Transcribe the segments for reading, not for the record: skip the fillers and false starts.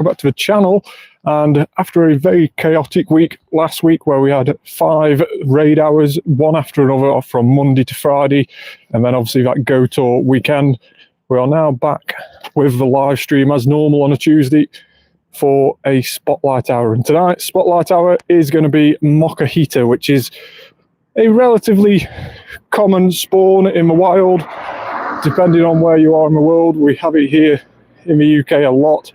welcome back to the channel. And after a very chaotic week last week where we had 5 raid hours, one after another from Monday to Friday, and then obviously that Go Tour weekend, we are now back with the live stream as normal on a Tuesday for a Spotlight Hour. And tonight's Spotlight Hour is going to be Makuhita, which is a relatively common spawn in the wild. Depending on where you are in the world, we have it here in the UK a lot.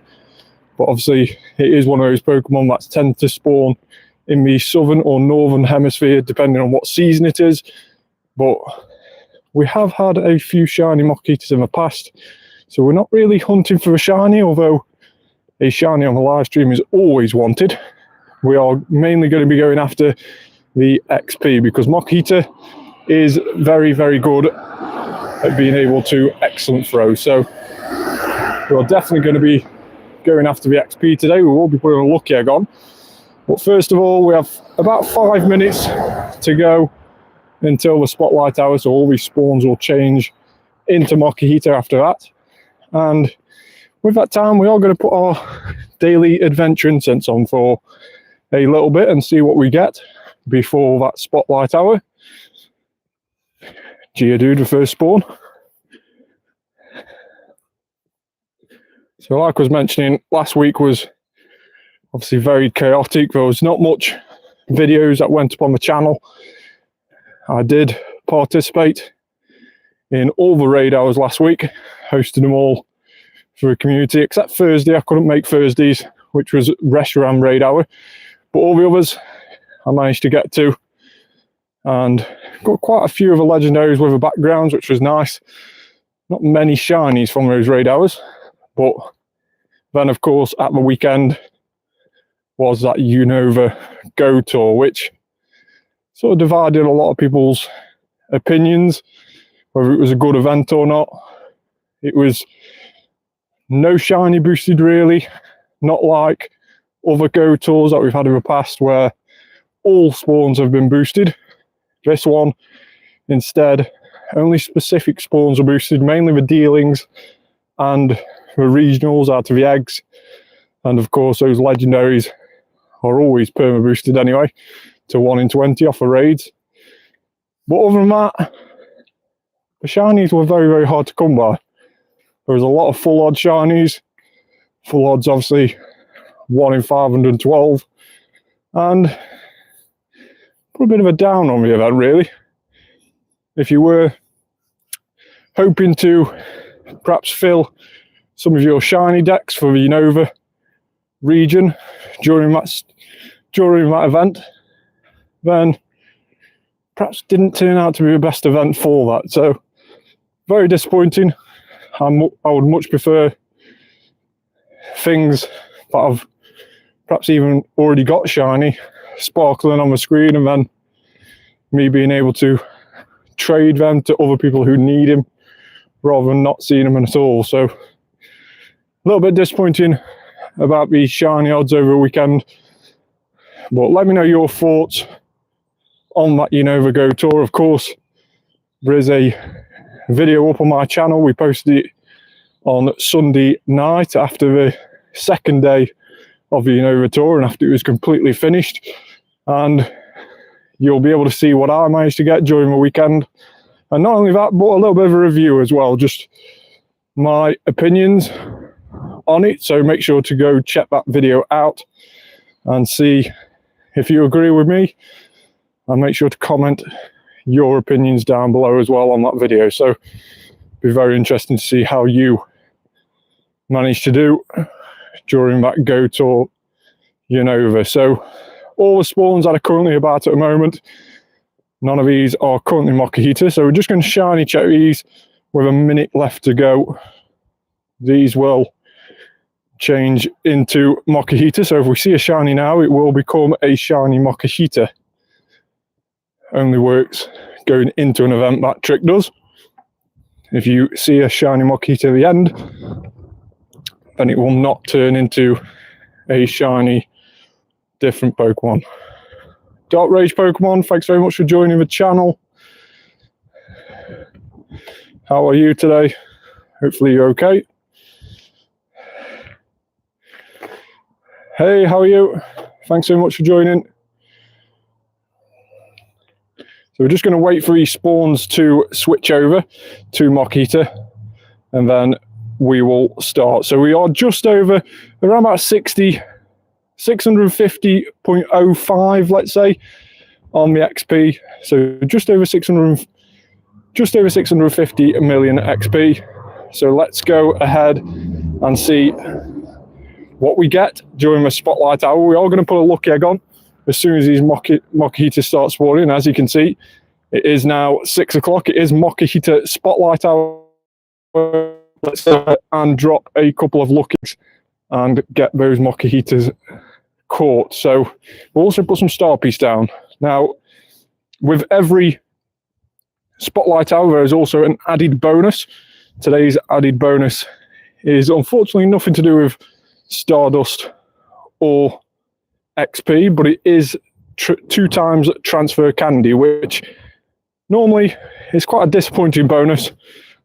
But obviously, it is one of those Pokemon that tend to spawn in the southern or northern hemisphere, depending on what season it is. But we have had a few shiny Makuhitas in the past, so we're not really hunting for a shiny, although a shiny on the live stream is always wanted. We are mainly going to be going after the XP, because Makuhita is very, very good at being able to excellent throw. So we're definitely going to be going after the XP today. We will be putting a lucky egg on, but first of all we have about 5 minutes to go until the Spotlight Hour, so all these spawns will change into Makuhita after that. And with that time we are going to put our daily adventure incense on for a little bit and see what we get before that Spotlight Hour. Geodude, the first spawn. So like I was mentioning, last week was obviously very chaotic. There was not much videos that went up on the channel. I did participate in all the raid hours last week, hosting them all for the community, except Thursday. I couldn't make Thursdays, which was Reshiram raid hour, but all the others I managed to get to, and got quite a few of the legendaries with the backgrounds, which was nice. Not many shinies from those raid hours, but then of course at the weekend was that Unova Go Tour, which sort of divided a lot of people's opinions, whether it was a good event or not. It was no shiny boosted really, not like other Go Tours that we've had in the past where all spawns have been boosted. This one, instead, only specific spawns are boosted, mainly the dealings and the regionals out of the eggs. And of course, those legendaries are always perma boosted anyway, to 1 in 20 off the raids. But other than that, the shinies were very, very hard to come by. There was a lot of full odds shinies. Full odds, obviously, 1 in 512. And put a bit of a down on the event, really. If you were hoping to perhaps fill some of your shiny decks for the Unova region during that event, then perhaps didn't turn out to be the best event for that. So very disappointing. I would much prefer things that I've perhaps even already got shiny sparkling on the screen, and then me being able to trade them to other people who need him rather than not seeing them at all. So a little bit disappointing about the shiny odds over the weekend, but let me know your thoughts on that Unova Go Tour. Of course, there is a video up on my channel. We posted it on Sunday night after the second day of the Unova Tour and after it was completely finished, and you'll be able to see what I managed to get during the weekend. And not only that, but a little bit of a review as well, just my opinions on it. So make sure to go check that video out and see if you agree with me, and make sure to comment your opinions down below as well on that video. So it'll be very interesting to see how you managed to do during that Go Tour Unova. So all the spawns that are currently about at the moment, none of these are currently Makuhita, so we're just going to shiny check these with a minute left to go. These will change into Makuhita, so if we see a shiny now, it will become a shiny Makuhita. Only works going into an event, that trick does. If you see a shiny Makuhita at the end, then it will not turn into a shiny different Pokemon. Dark Rage Pokemon, thanks very much for joining the channel. How are you today? Hopefully you're okay. Hey, how are you? Thanks so much for joining. So we're just going to wait for these spawns to switch over to Makuhita, and then we will start. So we are just over around about 650.05, let's say, on the XP. So just over 650 million XP. So let's go ahead and see what we get during the spotlight hour. We are going to put a lucky egg on as soon as these Makuhita start spawning. As you can see, it is now 6 o'clock. It is Makuhita spotlight hour. Let's go ahead and drop a couple of luckies and get those Makuhitas caught. So we'll also put some star piece down. Now, with every spotlight hour, there is also an added bonus. Today's added bonus is unfortunately nothing to do with Stardust or XP, but it is 2 times transfer candy, which normally is quite a disappointing bonus,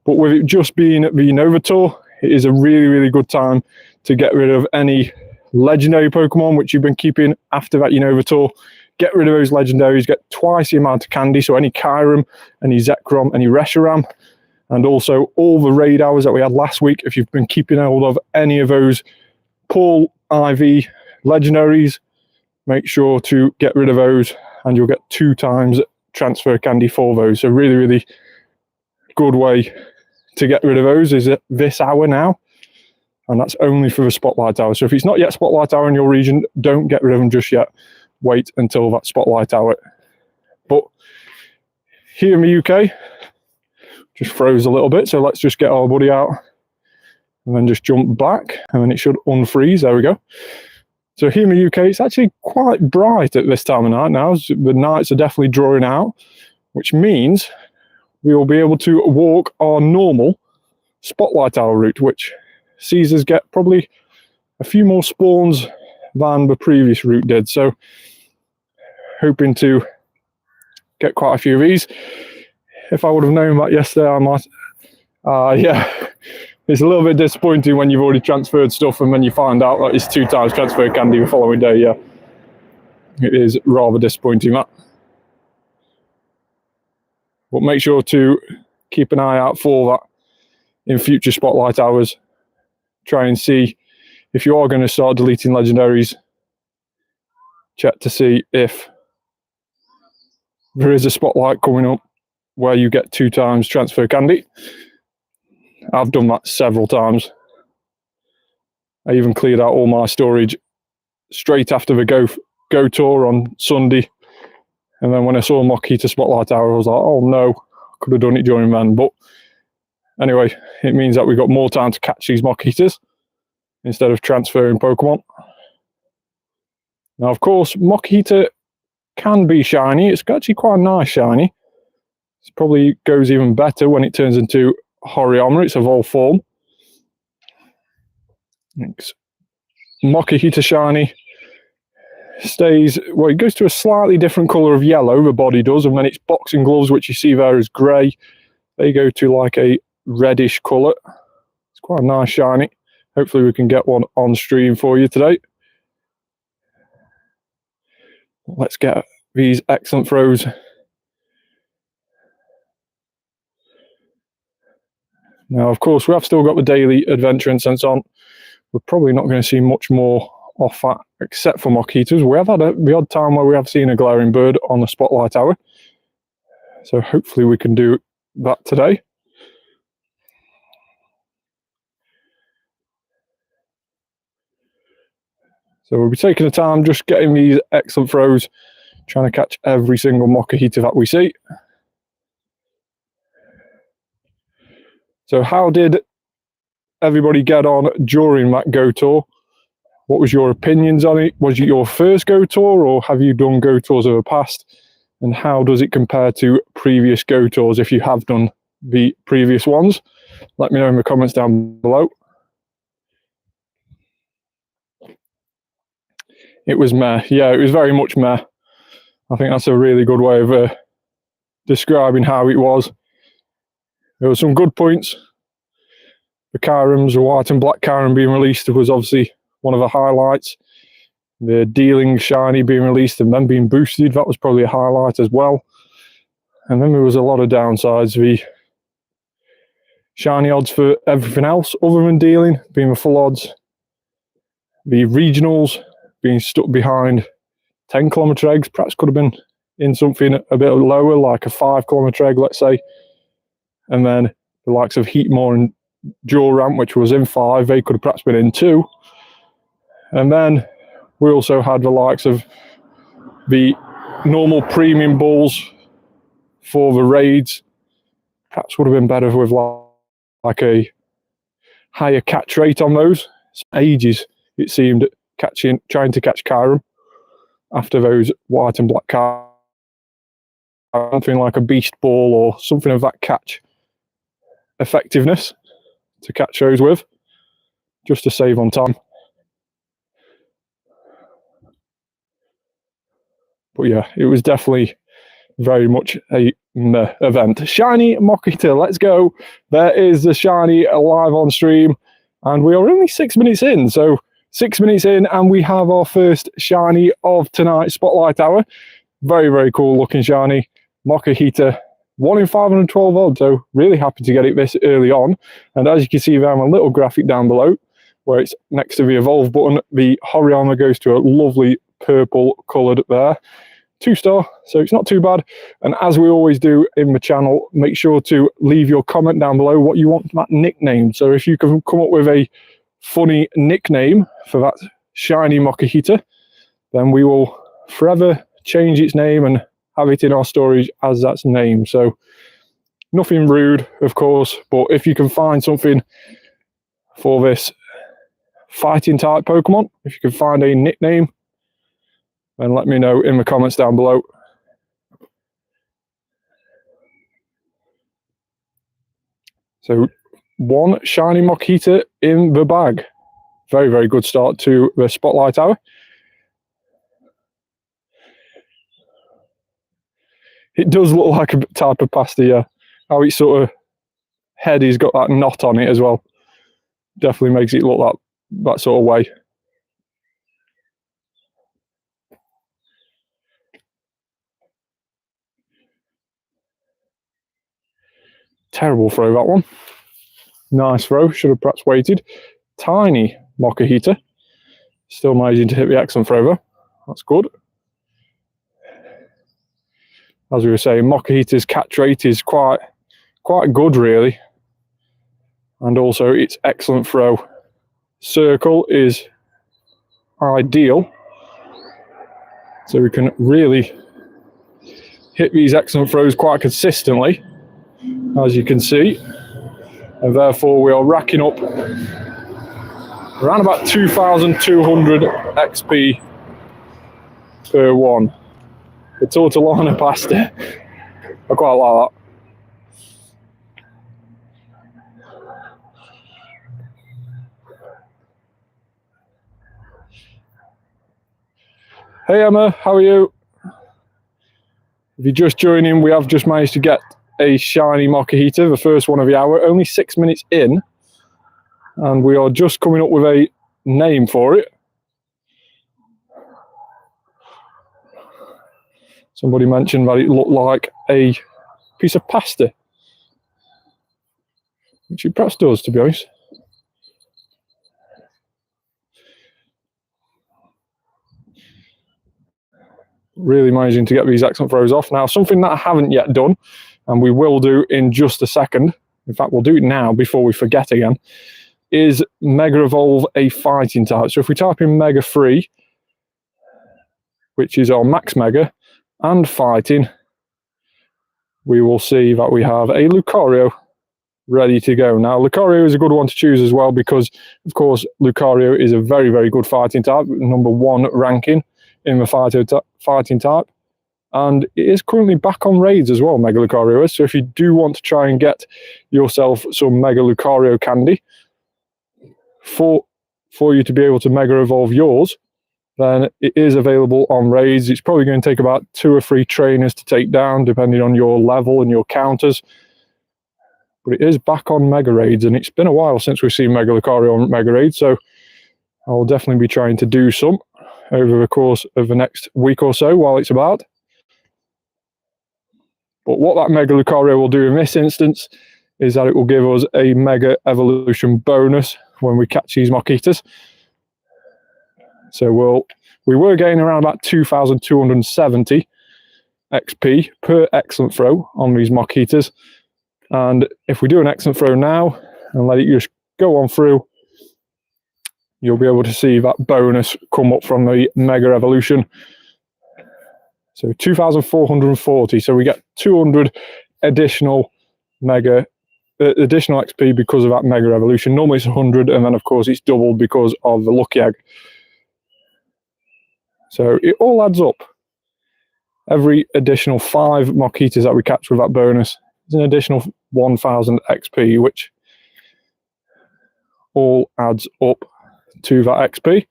but with it just being the Nova Tour, it is a really, really good time to get rid of any legendary Pokemon which you've been keeping after that Nova Tour. Get rid of those legendaries, get twice the amount of candy, so any Kyurem, any Zekrom, any Reshiram, and also all the raid hours that we had last week. If you've been keeping hold of any of those Paul IV legendaries, make sure to get rid of those and you'll get 2 times transfer candy for those. So really, really good way to get rid of those is at this hour now, and that's only for the spotlight hour. So if it's not yet spotlight hour in your region, don't get rid of them just yet. Wait until that spotlight hour. But here in the UK, just froze a little bit, so let's just get our buddy out and then just jump back, and then it should unfreeze. There we go. So here in the UK, it's actually quite bright at this time of night now. The nights are definitely drawing out, which means we will be able to walk our normal spotlight hour route, which sees us get probably a few more spawns than the previous route did. So hoping to get quite a few of these. If I would have known that yesterday, I might. Yeah, it's a little bit disappointing when you've already transferred stuff and then you find out that it's 2 times transfer candy the following day. Yeah, it is rather disappointing, that. But make sure to keep an eye out for that in future spotlight hours. Try and see if you are going to start deleting legendaries. Check to see if there is a spotlight coming up where you get 2 times transfer candy. I've done that several times. I even cleared out all my storage straight after the Go Tour on Sunday. And then when I saw Makuhita spotlight hour, I was like, oh no, I could have done it during then. But anyway, it means that we've got more time to catch these Makuhitas instead of transferring Pokemon. Now, of course, Makuhita can be shiny. It's actually quite a nice shiny. It probably goes even better when it turns into Horiyama, its evolved form. Makuhita shiny stays, well, it goes to a slightly different colour of yellow, the body does, and then its boxing gloves, which you see there, is grey. They go to like a reddish colour. It's quite a nice shiny. Hopefully we can get one on stream for you today. Let's get these excellent throws. Now, of course, we have still got the daily adventure incense on. We're probably not going to see much more off that, except for Makuhitas. We have had the odd time where we have seen a glaring bird on the spotlight hour. So hopefully we can do that today. So we'll be taking the time, just getting these excellent throws, trying to catch every single Makuhita that we see. So how did everybody get on during that Go Tour? What was your opinions on it? Was it your first Go Tour, or have you done Go Tours in the past? And how does it compare to previous Go Tours if you have done the previous ones? Let me know in the comments down below. It was meh. Yeah, it was very much meh. I think that's a really good way of describing how it was. There were some good points. The Kyurems, the white and black Kyurem being released was obviously one of the highlights. The dealing shiny being released and then being boosted, that was probably a highlight as well. And then there was a lot of downsides. The shiny odds for everything else other than dealing being the full odds. The regionals being stuck behind 10-kilometre eggs, perhaps could have been in something a bit lower, like a 5-kilometre egg, let's say. And then the likes of Heatmore and Dual Ramp, which was in 5, they could have perhaps been in 2. And then we also had the likes of the normal premium bulls for the raids. Perhaps would have been better with like a higher catch rate on those. It's ages, it seemed, trying to catch Kyurem after those white and black cards. Something like a beast ball or something of that catch effectiveness to catch those with, just to save on time. But yeah, it was definitely very much a meh event. Shiny Makuhita, let's go. There is the shiny live on stream, and we are only 6 minutes in. So 6 minutes in, and we have our first shiny of tonight's Spotlight Hour. Very, very cool looking shiny Makuhita. 1 in 512 odds, so really happy to get it this early on. And as you can see, there's a little graphic down below where it's next to the Evolve button. The Horiyama goes to a lovely purple coloured there. 2-star, so it's not too bad. And as we always do in the channel, make sure to leave your comment down below what you want that nickname. So if you can come up with a funny nickname for that shiny Makuhita, then we will forever change its name and have it in our storage as that's name. So nothing rude, of course, but if you can find something for this fighting type Pokemon, if you can find a nickname, then let me know in the comments down below. So 1 shiny Makuhita in the bag. Very, very good start to the Spotlight Hour. It does look like a type of pasta, yeah. How its sort of head has got that knot on it as well. Definitely makes it look that sort of way. Terrible throw, that one. Nice throw, should have perhaps waited. Tiny Makuhita. Still managing to hit the excellent throw though. That's good. As we were saying, Makuhita's catch rate is quite good, really. And also its excellent throw. Circle is ideal. So we can really hit these excellent throws quite consistently, as you can see. And therefore we are racking up around about 2,200 XP per one. The Tortellana pasta. I quite like that. Hey Emma, how are you? If you're just joining, we have just managed to get a shiny Makuhita, the first one of the hour, only 6 minutes in. And we are just coming up with a name for it. Somebody mentioned that it looked like a piece of pasta, which it perhaps does, to be honest. Really managing to get these excellent throws off. Now, something that I haven't yet done, and we will do in just a second, in fact, we'll do it now before we forget again, is Mega Evolve a fighting type. So if we type in Mega 3, which is our Max Mega, and fighting, we will see that we have a Lucario ready to go. Now, Lucario is a good one to choose as well because, of course, Lucario is a very, very good fighting type, #1 ranking in the fighting type. And it is currently back on raids as well, Mega Lucario is. So if you do want to try and get yourself some Mega Lucario candy for you to be able to Mega Evolve yours, then it is available on raids. It's probably going to take about 2 or 3 trainers to take down, depending on your level and your counters. But it is back on Mega Raids, and it's been a while since we've seen Mega Lucario on Mega Raids, so I will definitely be trying to do some. over the course of the next week or so while it's about. But what that Mega Lucario will do in this instance is that it will give us a Mega Evolution bonus when we catch these Makuhitas. So we were getting around about 2,270 XP per excellent throw on these Makuhitas. And if we do an excellent throw now and let it just go on through, you'll be able to see that bonus come up from the Mega Evolution. So 2,440. So we get 200 additional additional XP because of that Mega Evolution. Normally it's 100, and then of course it's doubled because of the Lucky Egg. So it all adds up. Every additional 5 Makuhitas that we catch with that bonus is an additional 1,000 XP, which all adds up to that XP.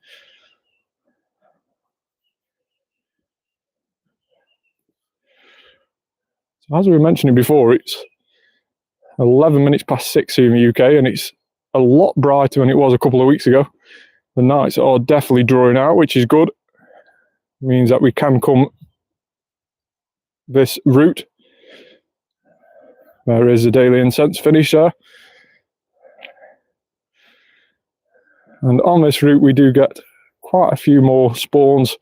So as we were mentioning before, it's 11 minutes past 6 here in the UK, and it's a lot brighter than it was a couple of weeks ago. The nights are definitely drawing out, which is good. It means that we can come this route. There is a daily incense finish there. And on this route we do get quite a few more spawns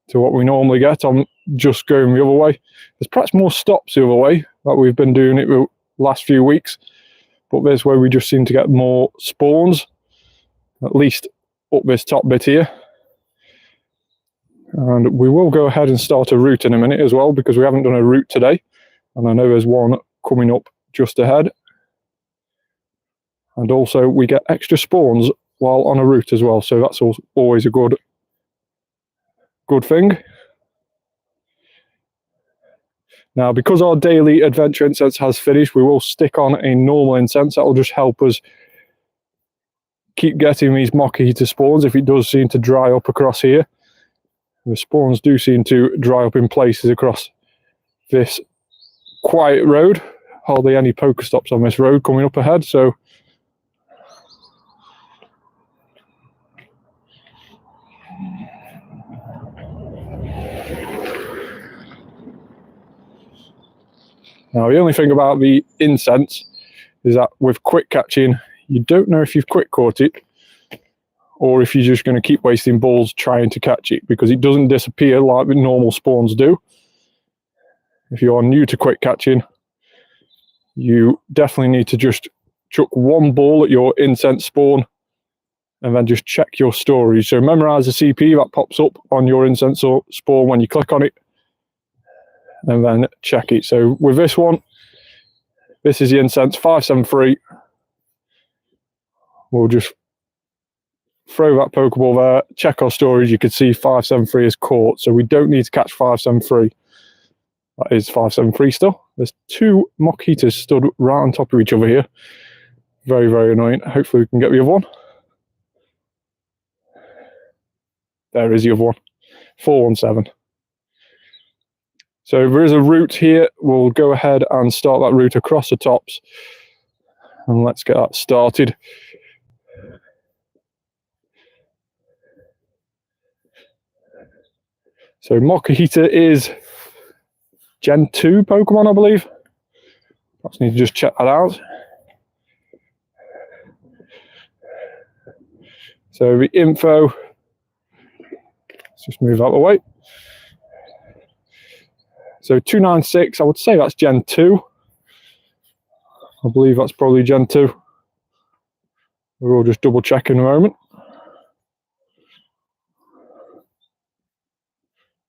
to what we normally get on just going the other way. There's perhaps more stops the other way that we've been doing it the last few weeks, but this way we just seem to get more spawns, at least up this top bit here. And we will go ahead and start a route in a minute as well, because we haven't done a route today, and I know there's one coming up just ahead. And also we get extra spawns while on a route as well, so that's always a good thing. Now, because our daily adventure incense has finished, we will stick on a normal incense. That will just help us keep getting these Makuhita spawns if it does seem to dry up across here. The spawns do seem to dry up in places across this quiet road. Hardly any Pokestops on this road coming up ahead, so now the only thing about the incense is that with quick catching, you don't know if you've quick caught it or if you're just going to keep wasting balls trying to catch it, because it doesn't disappear like the normal spawns do. If you are new to quick catching, you definitely need to just chuck one ball at your incense spawn and then just check your stories. So memorize the CP that pops up on your incense spawn when you click on it, and then check it. So with this one, this is the incense 573. We'll just throw that Pokeball there, check our storage. You can see 573 is caught, so we don't need to catch 573. That is 573 still. There's 2 Makuhitas stood right on top of each other here. Very, very annoying. Hopefully we can get the other one. There is the other one. 417. So there is a route here. We'll go ahead and start that route across the tops. And let's get that started. So Makuhita is Gen 2 Pokemon, I believe. Perhaps need to just check that out. So the info, let's just move out of the way. So 296, I would say that's Gen 2. I believe that's probably Gen 2. We'll just double check in a moment.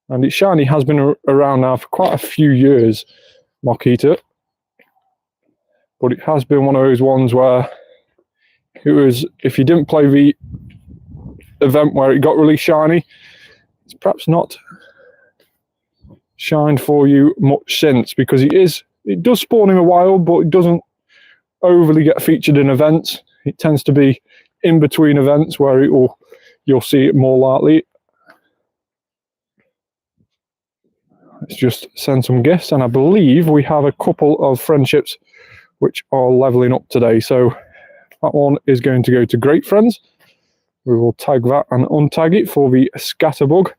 And its shiny has been around now for quite a few years, Makuhita. But it has been one of those ones where it was, if you didn't play the event where it got released shiny, it's perhaps not shined for you much since, because it does spawn in the wild, but it doesn't overly get featured in events. It tends to be in between events where you'll see it more likely. Let's just send some gifts, and I believe we have a couple of friendships which are leveling up today. So that one is going to go to Great Friends. We will tag that and untag it for the Scatterbug.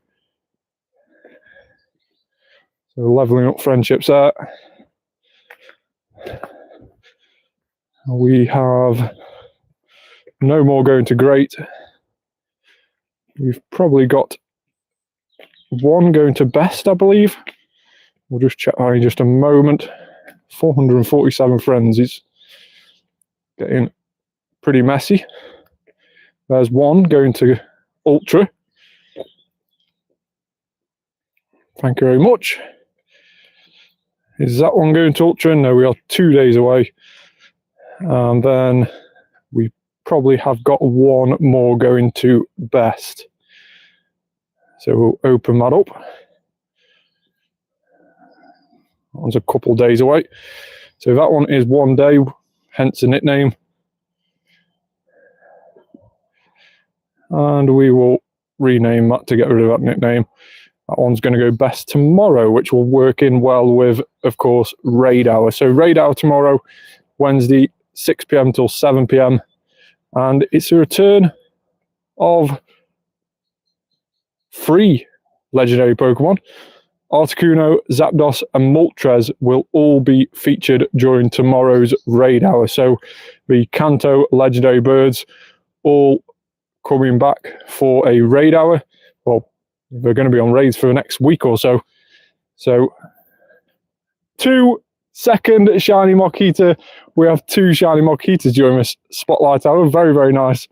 So levelling up friendships there. We have no more going to great. We've probably got one going to best, I believe. We'll just check that in just a moment. 447 friends is getting pretty messy. There's one going to Ultra. Thank you very much. Is that one going to Ultra? No, we are 2 days away. And then we probably have got one more going to best. So we'll open that up. That one's a couple days away. So that one is 1 day, hence the nickname. And we will rename that to get rid of that nickname. That one's going to go best tomorrow, which will work in well with, of course, raid hour. So raid hour tomorrow, Wednesday, 6 PM till 7 PM. And it's a return of 3 legendary Pokemon. Articuno, Zapdos and Moltres will all be featured during tomorrow's raid hour. So the Kanto legendary birds all coming back for a raid hour. Well, they're going to be on raids for the next week or so. So 2 second Shiny Makuhita. We have 2 Shiny Makuhitas during this spotlight hour. Very, very nice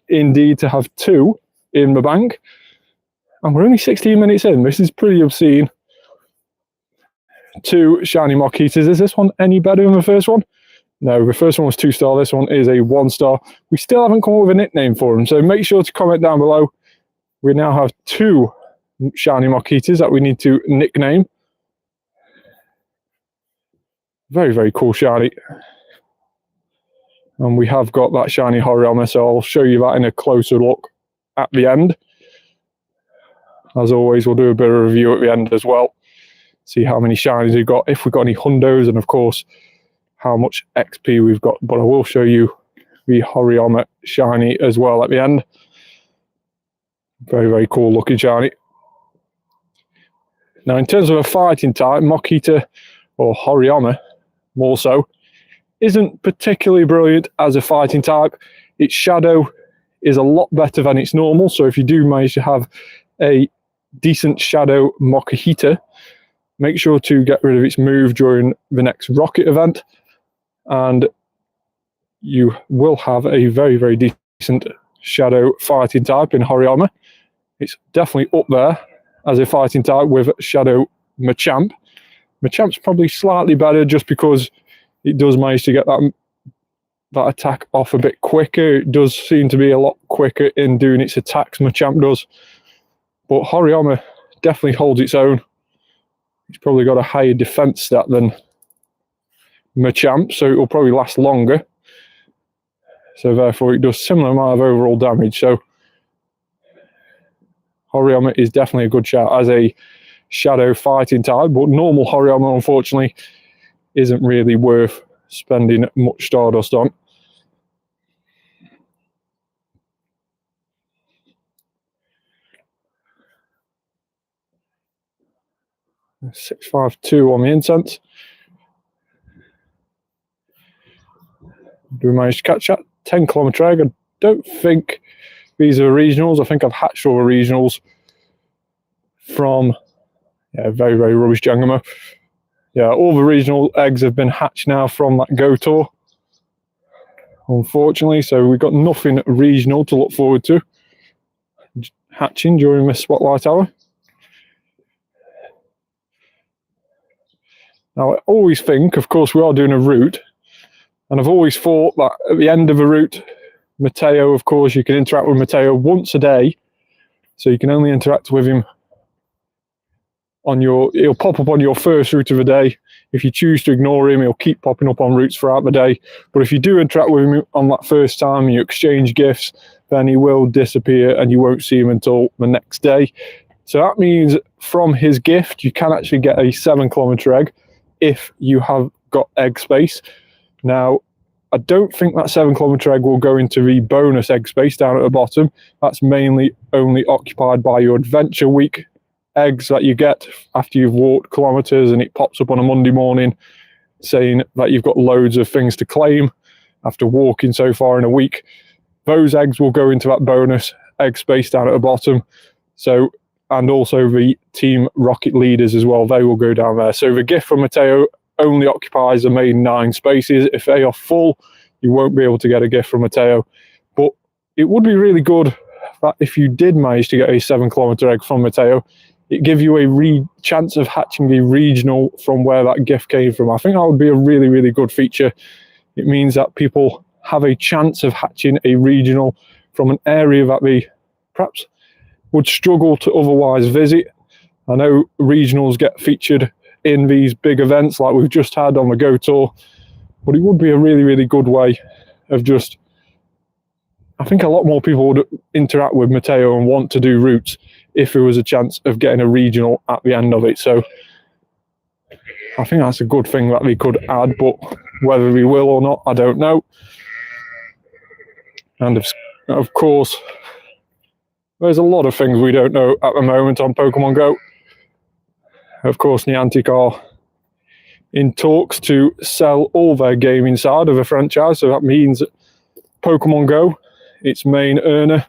indeed to have 2 in the bank. And we're only 16 minutes in. This is pretty obscene. 2 Shiny Makuhitas. Is this one any better than the first one? No, the first one was 2-star. This one is a 1-star. We still haven't come up with a nickname for him, so make sure to comment down below. We now have 2 Shiny Makuhitas that we need to nickname. Very, very cool shiny. And we have got that shiny Hariyama, so I'll show you that in a closer look at the end. As always, we'll do a bit of a review at the end as well. See how many shinies we've got, if we've got any hundos, and of course, how much XP we've got. But I will show you the Hariyama shiny as well at the end. Very, very cool looking shiny. Now, in terms of a fighting type, Makuhita, or Hariyama more so, isn't particularly brilliant as a fighting type. Its shadow is a lot better than its normal, so if you do manage to have a decent shadow Makuhita, make sure to get rid of its move during the next rocket event, and you will have a very, very decent shadow fighting type in Hariyama. It's definitely up there as a fighting type with Shadow Machamp. Machamp's probably slightly better just because it does manage to get that attack off a bit quicker. It does seem to be a lot quicker in doing its attacks, Machamp does. But Hariyama definitely holds its own. It's probably got a higher defense stat than Machamp, so it will probably last longer. So therefore it does similar amount of overall damage. So Hariyama is definitely a good shout as a shadow fighting type, but normal Hariyama unfortunately isn't really worth spending much Stardust on. $652 on the Incense. Do we manage to catch that? 10-kilometer egg. I don't think these are regionals. I think I've hatched all the regionals from very, very rubbish Jangamo. Yeah, all the regional eggs have been hatched now from that Go tour, unfortunately, so we've got nothing regional to look forward to hatching during this spotlight hour. Now, I always think, of course, we are doing a route, and I've always thought that at the end of a route, Mateo, of course, you can interact with Mateo once a day, so you can only interact with him on he'll pop up on your first route of the day. If you choose to ignore him, he'll keep popping up on routes throughout the day. But if you do interact with him on that first time and you exchange gifts, then he will disappear and you won't see him until the next day. So that means from his gift, you can actually get a 7-kilometer egg if you have got egg space. Now, I don't think that 7-kilometre egg will go into the bonus egg space down at the bottom. That's mainly only occupied by your adventure week eggs that you get after you've walked kilometres, and it pops up on a Monday morning saying that you've got loads of things to claim after walking so far in a week. Those eggs will go into that bonus egg space down at the bottom. So, and also the team rocket leaders as well, they will go down there. So the gift from Matteo only occupies the main 9 spaces. If they are full, you won't be able to get a gift from Matteo. But it would be really good that if you did manage to get a 7-kilometre egg from Matteo, it gives you a chance of hatching a regional from where that gift came from. I think that would be a really, really good feature. It means that people have a chance of hatching a regional from an area that they perhaps would struggle to otherwise visit. I know regionals get featured in these big events like we've just had on the Go Tour, but it would be a really, really good way of just, I think a lot more people would interact with Matteo and want to do routes if there was a chance of getting a regional at the end of it. So I think that's a good thing that we could add, but whether we will or not, I don't know. And of course, there's a lot of things we don't know at the moment on Pokemon Go. Of course, Niantic are in talks to sell all their gaming side of the franchise. So that means Pokemon Go, its main earner,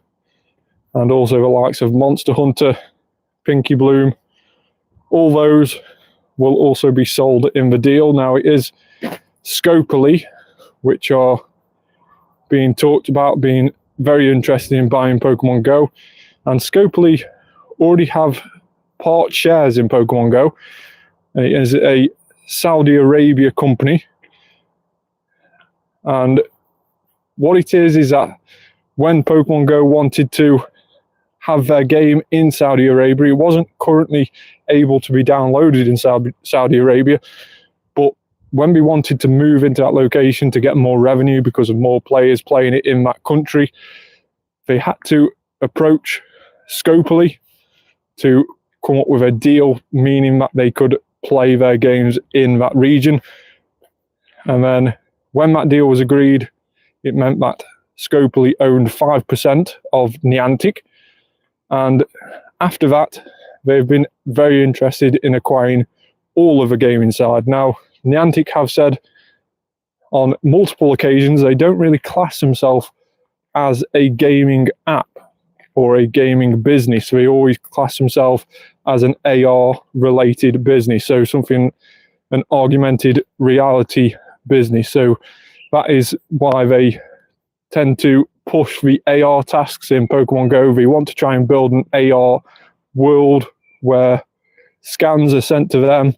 and also the likes of Monster Hunter, Pinky Bloom, all those will also be sold in the deal. Now it is Scopely, which are being talked about, being very interested in buying Pokemon Go. And Scopely already have part shares in Pokemon Go. It is a Saudi Arabia company. And what it is that when Pokemon Go wanted to have their game in Saudi Arabia, it wasn't currently able to be downloaded in Saudi Arabia. But when we wanted to move into that location to get more revenue because of more players playing it in that country, they had to approach Scopely to come up with a deal, meaning that they could play their games in that region. And then when that deal was agreed, it meant that Scopely owned 5% of Niantic. And after that, they've been very interested in acquiring all of the gaming side. Now, Niantic have said on multiple occasions they don't really class themselves as a gaming app or a gaming business. They always class themselves as an AR-related business, so something, an augmented reality business. So that is why they tend to push the AR tasks in Pokemon Go. They want to try and build an AR world where scans are sent to them,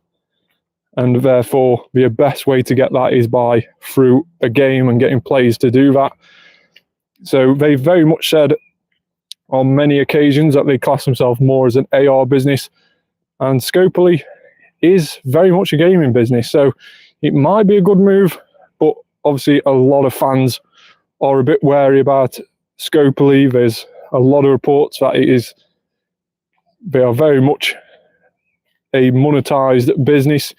and therefore the best way to get that is by through a game and getting players to do that. So they very much said on many occasions that they class themselves more as an AR business, and Scopely is very much a gaming business. So it might be a good move, but obviously a lot of fans are a bit wary about Scopely. There's a lot of reports that they are very much a monetized business.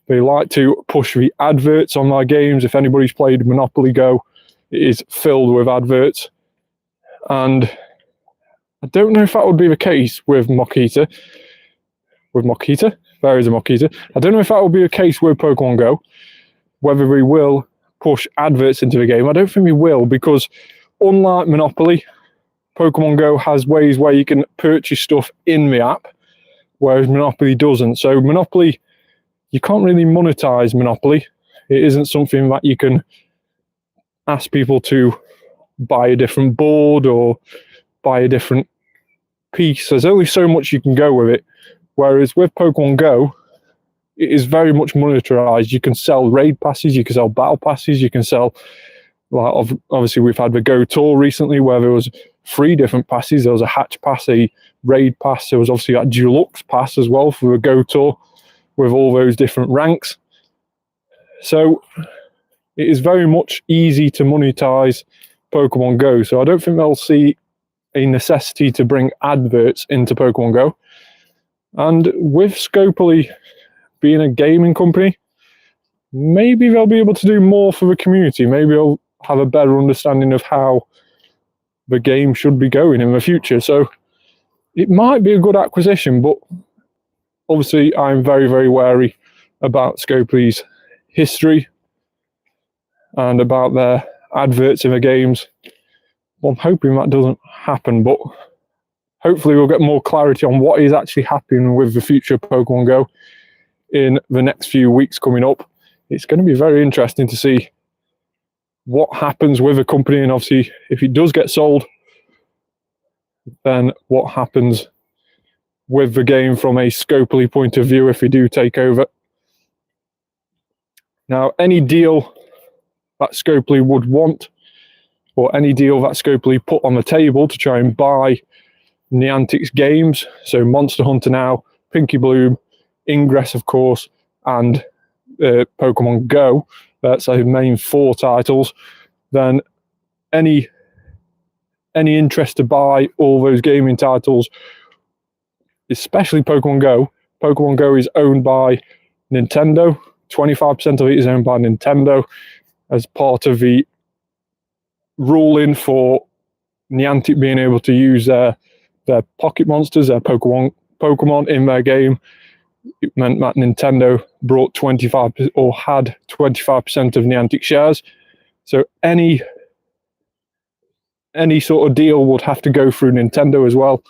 They like to push the adverts on their games. If anybody's played Monopoly Go, it is filled with adverts. And I don't know if that would be the case with Makuhita. There is a Makuhita. I don't know if that will be the case with Pokemon Go, whether we will push adverts into the game. I don't think we will, because unlike Monopoly, Pokemon Go has ways where you can purchase stuff in the app, whereas Monopoly doesn't. So Monopoly, you can't really monetize Monopoly. It isn't something that you can ask people to buy a different board or buy a different piece. There's only so much you can go with it. Whereas with Pokemon Go, it is very much monetized. You can sell raid passes, you can sell battle passes, you can sell, like, obviously we've had the Go Tour recently where there was 3 different passes. There was a hatch pass, a raid pass, there was obviously that deluxe pass as well for the Go Tour with all those different ranks. So it is very much easy to monetize Pokemon Go. So I don't think they'll see a necessity to bring adverts into Pokemon Go. And with Scopely being a gaming company, maybe they'll be able to do more for the community. Maybe they'll have a better understanding of how the game should be going in the future. So it might be a good acquisition, but obviously I'm very, very wary about Scopely's history and about their adverts in the games. Well, I'm hoping that doesn't happen, but hopefully we'll get more clarity on what is actually happening with the future of Pokemon Go in the next few weeks coming up. It's going to be very interesting to see what happens with the company, and obviously if it does get sold, then what happens with the game from a Scopely point of view if we do take over. Now, any deal that Scopely would want, or any deal that Scopely put on the table to try and buy Niantic's games, so Monster Hunter now, Pinky Bloom, Ingress of course, and Pokemon Go, that's our main 4 titles, then any interest to buy all those gaming titles, especially Pokemon Go. Pokemon Go is owned by Nintendo. 25% of it is owned by Nintendo as part of the ruling for Niantic being able to use their Pocket Monsters, their Pokemon in their game. It meant that Nintendo brought 25% or had 25% of Niantic shares. So any sort of deal would have to go through Nintendo as well.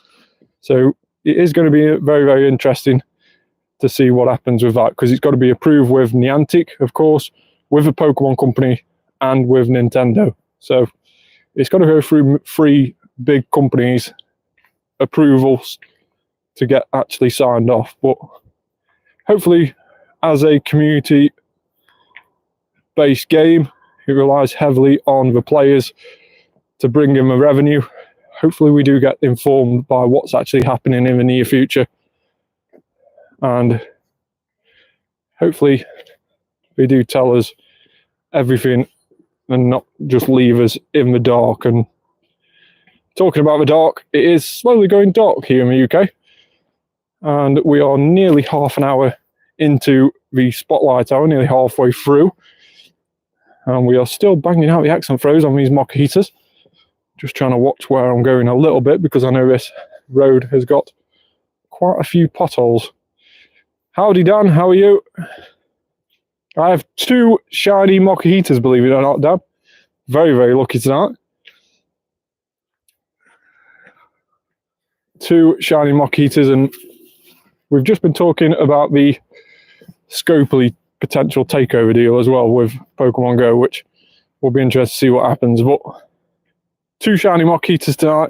So it is going to be very, very interesting to see what happens with that, because it's got to be approved with Niantic, of course, with the Pokemon Company, and with Nintendo. So it's got to go through 3 big companies' approvals to get actually signed off. But hopefully, as a community-based game, it relies heavily on the players to bring in the revenue. Hopefully we do get informed by what's actually happening in the near future. And hopefully they do tell us everything and not just leave us in the dark. And talking about the dark, it is slowly going dark here in the UK. And we are nearly half an hour into the Spotlight Hour, nearly halfway through. And we are still banging out the accent throws on these Makuhitas. Just trying to watch where I'm going a little bit, because I know this road has got quite a few potholes. Howdy, Dan. How are you? I have 2 shiny Makuhitas, believe it or not, Dan. Very, very lucky tonight. 2 shiny Makuhitas, and we've just been talking about the Scopely potential takeover deal as well with Pokemon Go, which will be interesting to see what happens. But 2 shiny Makuhitas tonight.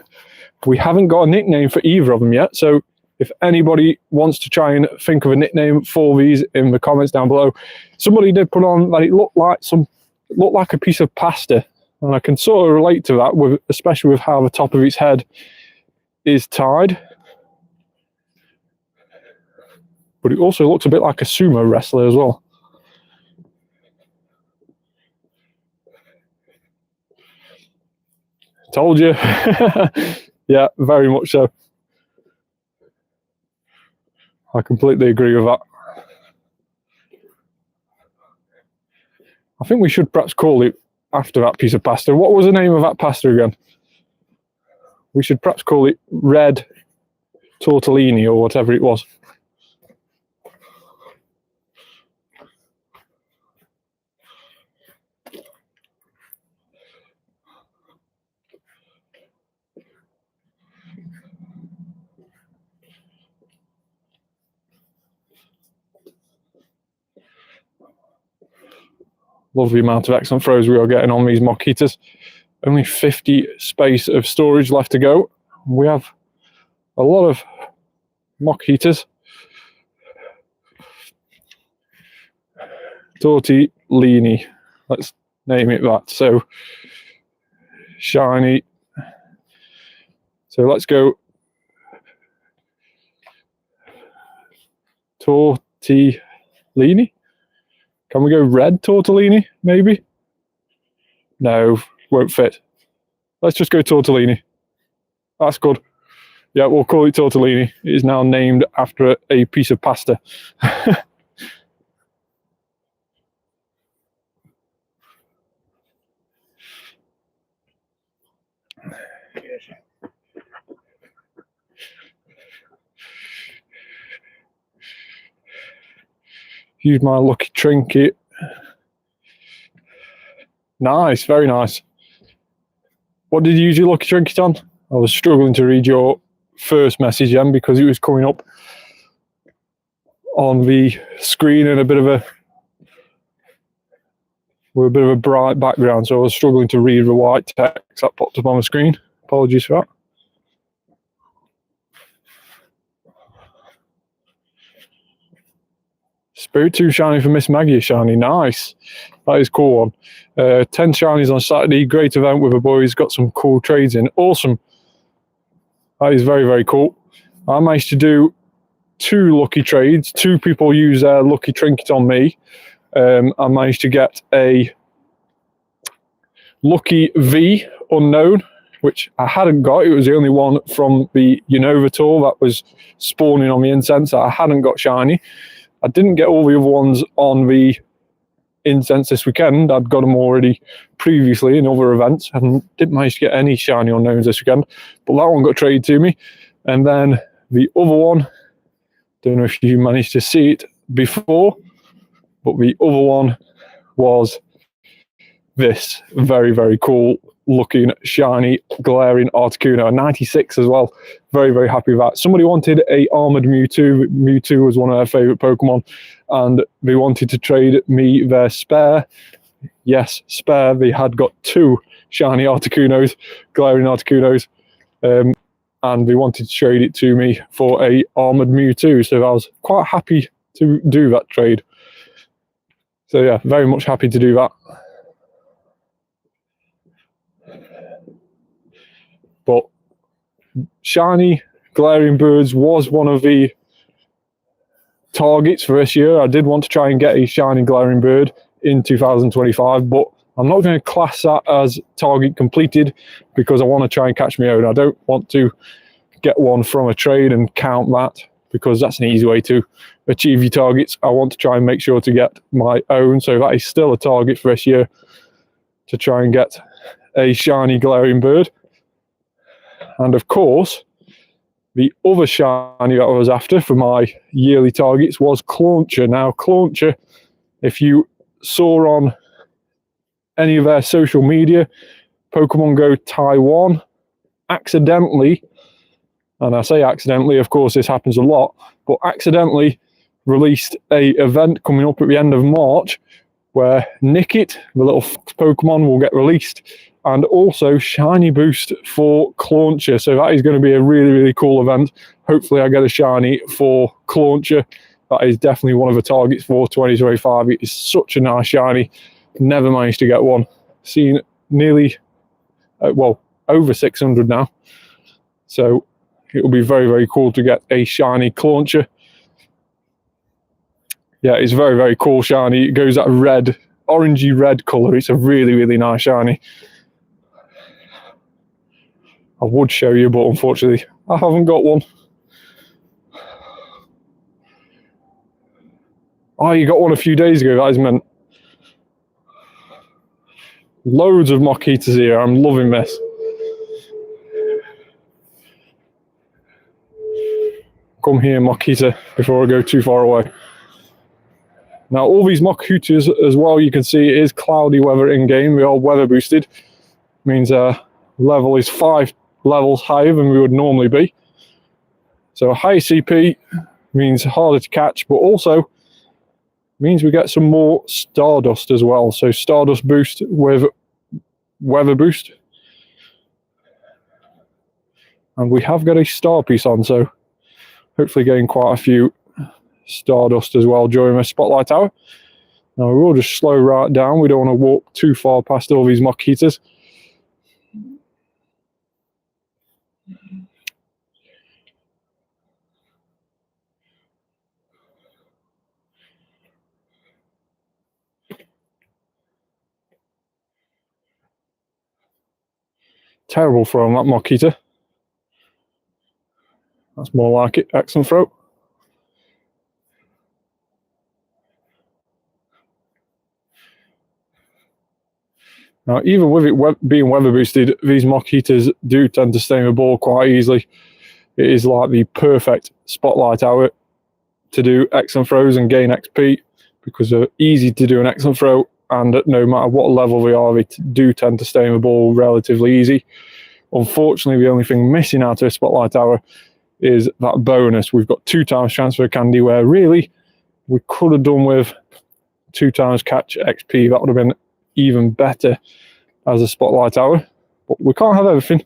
We haven't got a nickname for either of them yet, so if anybody wants to try and think of a nickname for these in the comments down below. Somebody did put on that it looked like a piece of pasta, and I can sort of relate to that, with especially with how the top of its head is tied. But it also looks a bit like a sumo wrestler as well. Told you. Yeah, very much so. I completely agree with that. I think we should perhaps call it after that piece of pasta. What was the name of that pasta again? We should perhaps call it red tortellini or whatever it was. Love the amount of excellent throws we are getting on these Makuhitas. Only 50 space of storage left to go. We have a lot of Makuhitas. Tortellini. Let's name it that. So, shiny. So let's go tortellini. Can we go red tortellini, maybe? No, won't fit. Let's just go tortellini. That's good. Yeah, we'll call it tortellini. It is now named after a piece of pasta. use my lucky trinket. Nice, very nice. What did you use your lucky trinket on? I was struggling to read your first message then because it was coming up on the screen in a bit of a bright background, so I was struggling to read the white text that popped up on the screen. Apologies for that. Spirit 2 shiny for Miss Maggie shiny. Nice. That is a cool one. 10 shinies on Saturday. Great event with the boys. Got some cool trades in. Awesome. That is very, very cool. I managed to do 2 lucky trades. 2 people use their lucky trinket on me. I managed to get a lucky V unknown, which I hadn't got. It was the only one from the Unova tour that was spawning on the Incense that I hadn't got shiny. I didn't get all the other ones on the Incense this weekend. I'd got them already previously in other events and didn't manage to get any shiny unknowns this weekend. But that one got traded to me. And then the other one, don't know if you managed to see it before, but the other one was this very, very cool looking shiny glaring Articuno, 96 as well. Very, very happy with that. Somebody wanted a armored Mewtwo. Mewtwo was one of their favorite Pokemon, and they wanted to trade me their spare. Yes, spare. They had got 2 shiny Articunos, glaring Articunos, and they wanted to trade it to me for a armored Mewtwo. So I was quite happy to do that trade. So yeah, very much happy to do that. But shiny glaring birds was one of the targets for this year. I did want to try and get a shiny glaring bird in 2025, but I'm not going to class that as target completed because I want to try and catch my own. I don't want to get one from a trade and count that because that's an easy way to achieve your targets. I want to try and make sure to get my own. So that is still a target for this year, to try and get a shiny glaring bird. And of course, the other shiny that I was after for my yearly targets was Clauncher. Now, Clauncher, if you saw on any of their social media, Pokemon GO Taiwan accidentally, and I say accidentally, of course this happens a lot, but accidentally released a event coming up at the end of March where Nickit, the little Pokemon, will get released, and also shiny boost for Clauncher. So that is going to be a really, really cool event. Hopefully I get a shiny for Clauncher. That is definitely one of the targets for 2025. It is such a nice shiny. Never managed to get one. Seen nearly, well, over 600 now. So it will be very, very cool to get a shiny Clauncher. Yeah, it's very, very cool shiny. It goes that red, orangey red colour. It's a really, really nice shiny. I would show you, but unfortunately I haven't got one. Oh, you got one a few days ago. That is meant. Loads of Makuhitas here. I'm loving this. Come here, Makuhita, before I go too far away. Now, all these Makuhitas as well, you can see it is cloudy weather in game. We are weather boosted. Means level is 5 levels higher than we would normally be. So a higher CP means harder to catch, but also means we get some more Stardust as well. So Stardust boost with weather boost. And we have got a star piece on, so hopefully getting quite a few Stardust as well during the Spotlight Hour. Now we will just slow right down. We don't want to walk too far past all these Makuhitas. Terrible throw on that Makuhita. That's more like it. Excellent throw. Now, even with it being weather boosted, these Makuhitas do tend to stay in the ball quite easily. It is like the perfect Spotlight Hour to do excellent throws and gain XP because they're easy to do an excellent throw, and no matter what level they are, they do tend to stay in the ball relatively easy. Unfortunately, the only thing missing out of a Spotlight Hour is that bonus. We've got 2 times transfer candy, where really we could have done with 2 times catch XP. That would have been even better as a Spotlight Hour, but we can't have everything.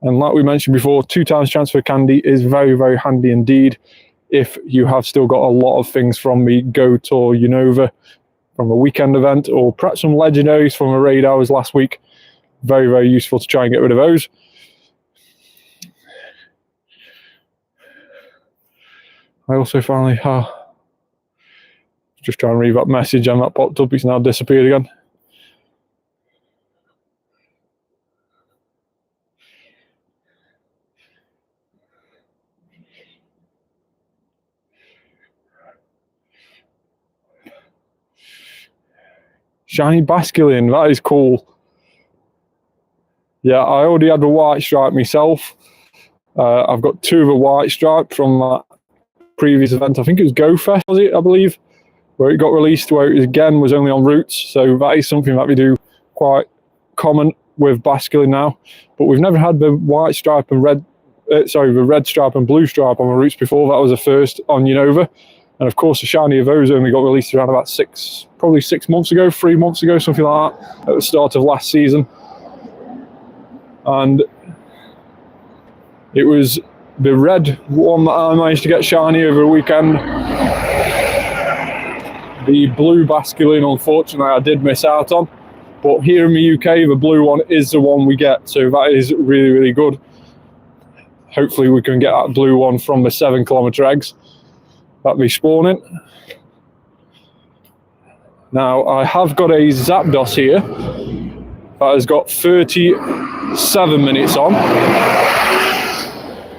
And like we mentioned before, 2 times transfer candy is very, very handy indeed if you have still got a lot of things from the Go Tour Unova from a weekend event, or perhaps some legendaries from a raid hours last week. Very, very useful to try and get rid of those. I also finally just trying to read that message, and that popped up. It's now disappeared again. Shiny Basculin, that is cool. Yeah, I already had the white stripe myself. I've got 2 of the white stripe from that previous event. I think it was Go Fest, was it, I believe, where it got released, where it was only on routes. So that is something that we do quite common with Basculin now. But we've never had the white stripe and the red stripe and blue stripe on the routes before. That was the first on Unova. And of course, the shiny of those only got released around about 3 months ago, something like that, at the start of last season. And it was the red one that I managed to get shiny over the weekend. The blue Basculin, unfortunately, I did miss out on. But here in the UK, the blue one is the one we get. So that is really, really good. Hopefully we can get that blue one from the 7-kilometre eggs that be spawning. Now, I have got a Zapdos here that has got 37 minutes on.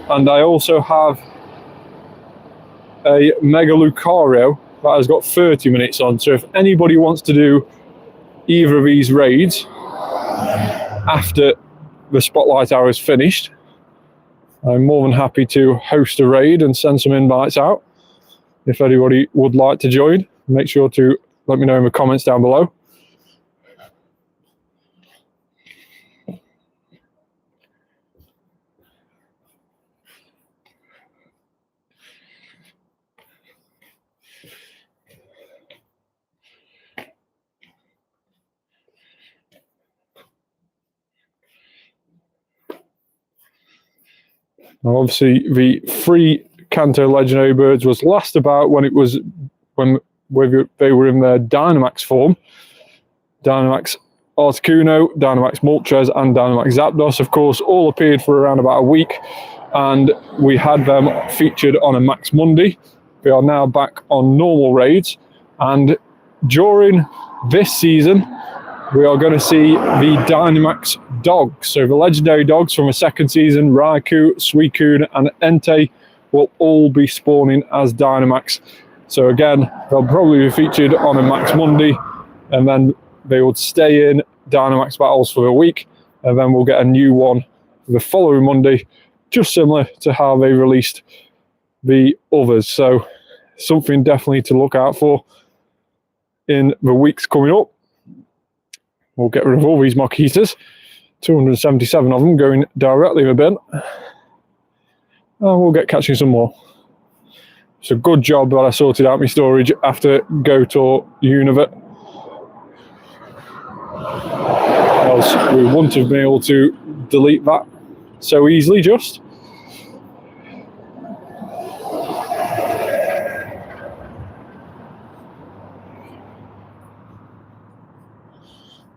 And I also have a Mega Lucario that has got 30 minutes on. So if anybody wants to do either of these raids after the Spotlight Hour is finished, I'm more than happy to host a raid and send some invites out. If anybody would like to join, make sure to let me know in the comments down below. Now, obviously, the free Kanto Legendary Birds was last about when they were in their Dynamax form. Dynamax Articuno, Dynamax Moltres, and Dynamax Zapdos, of course, all appeared for around about a week, and we had them featured on a Max Monday. They are now back on normal raids, and during this season, we are going to see the Dynamax dogs. So the legendary dogs from the second season, Raikou, Suicune, and Entei, will all be spawning as Dynamax. So again, they'll probably be featured on a Max Monday, and then they would stay in Dynamax battles for a week, and then we'll get a new one the following Monday, just similar to how they released the others. So something definitely to look out for in the weeks coming up. We'll get rid of all these Makuhitas, 277 of them going directly in the bin, and we'll get catching some more. It's a good job that I sorted out my storage after Go Tour Unova, else we wouldn't have been able to delete that so easily just.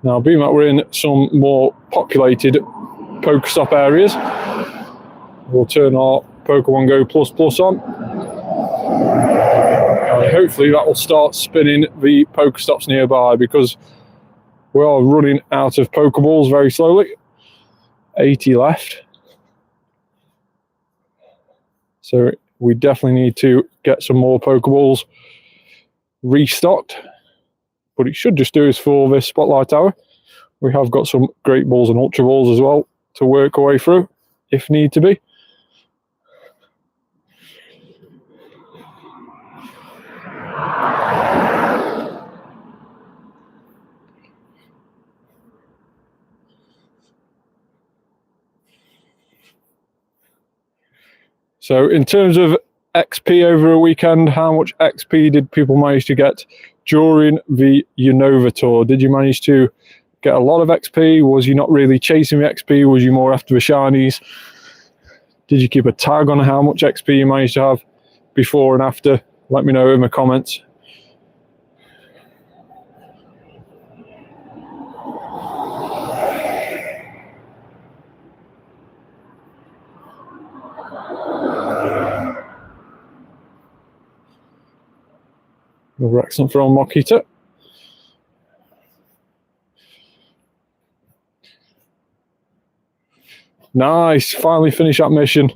Now, being that we're in some more populated Pokestop areas, we'll turn our Pokemon GO Plus on. And hopefully that will start spinning the Pokestops nearby, because we are running out of Pokeballs very slowly. 80 left. So we definitely need to get some more Pokeballs restocked. But it should just do us for this Spotlight Hour. We have got some Great Balls and Ultra Balls as well to work our way through, if need to be. So in terms of XP over a weekend, how much XP did people manage to get during the Unova tour? Did you manage to get a lot of XP? Was you not really chasing the XP? Was you more after the shinies? Did you keep a tag on how much XP you managed to have before and after? Let me know in the comments. Another excellent from Makuhita. Nice, finally finished that mission.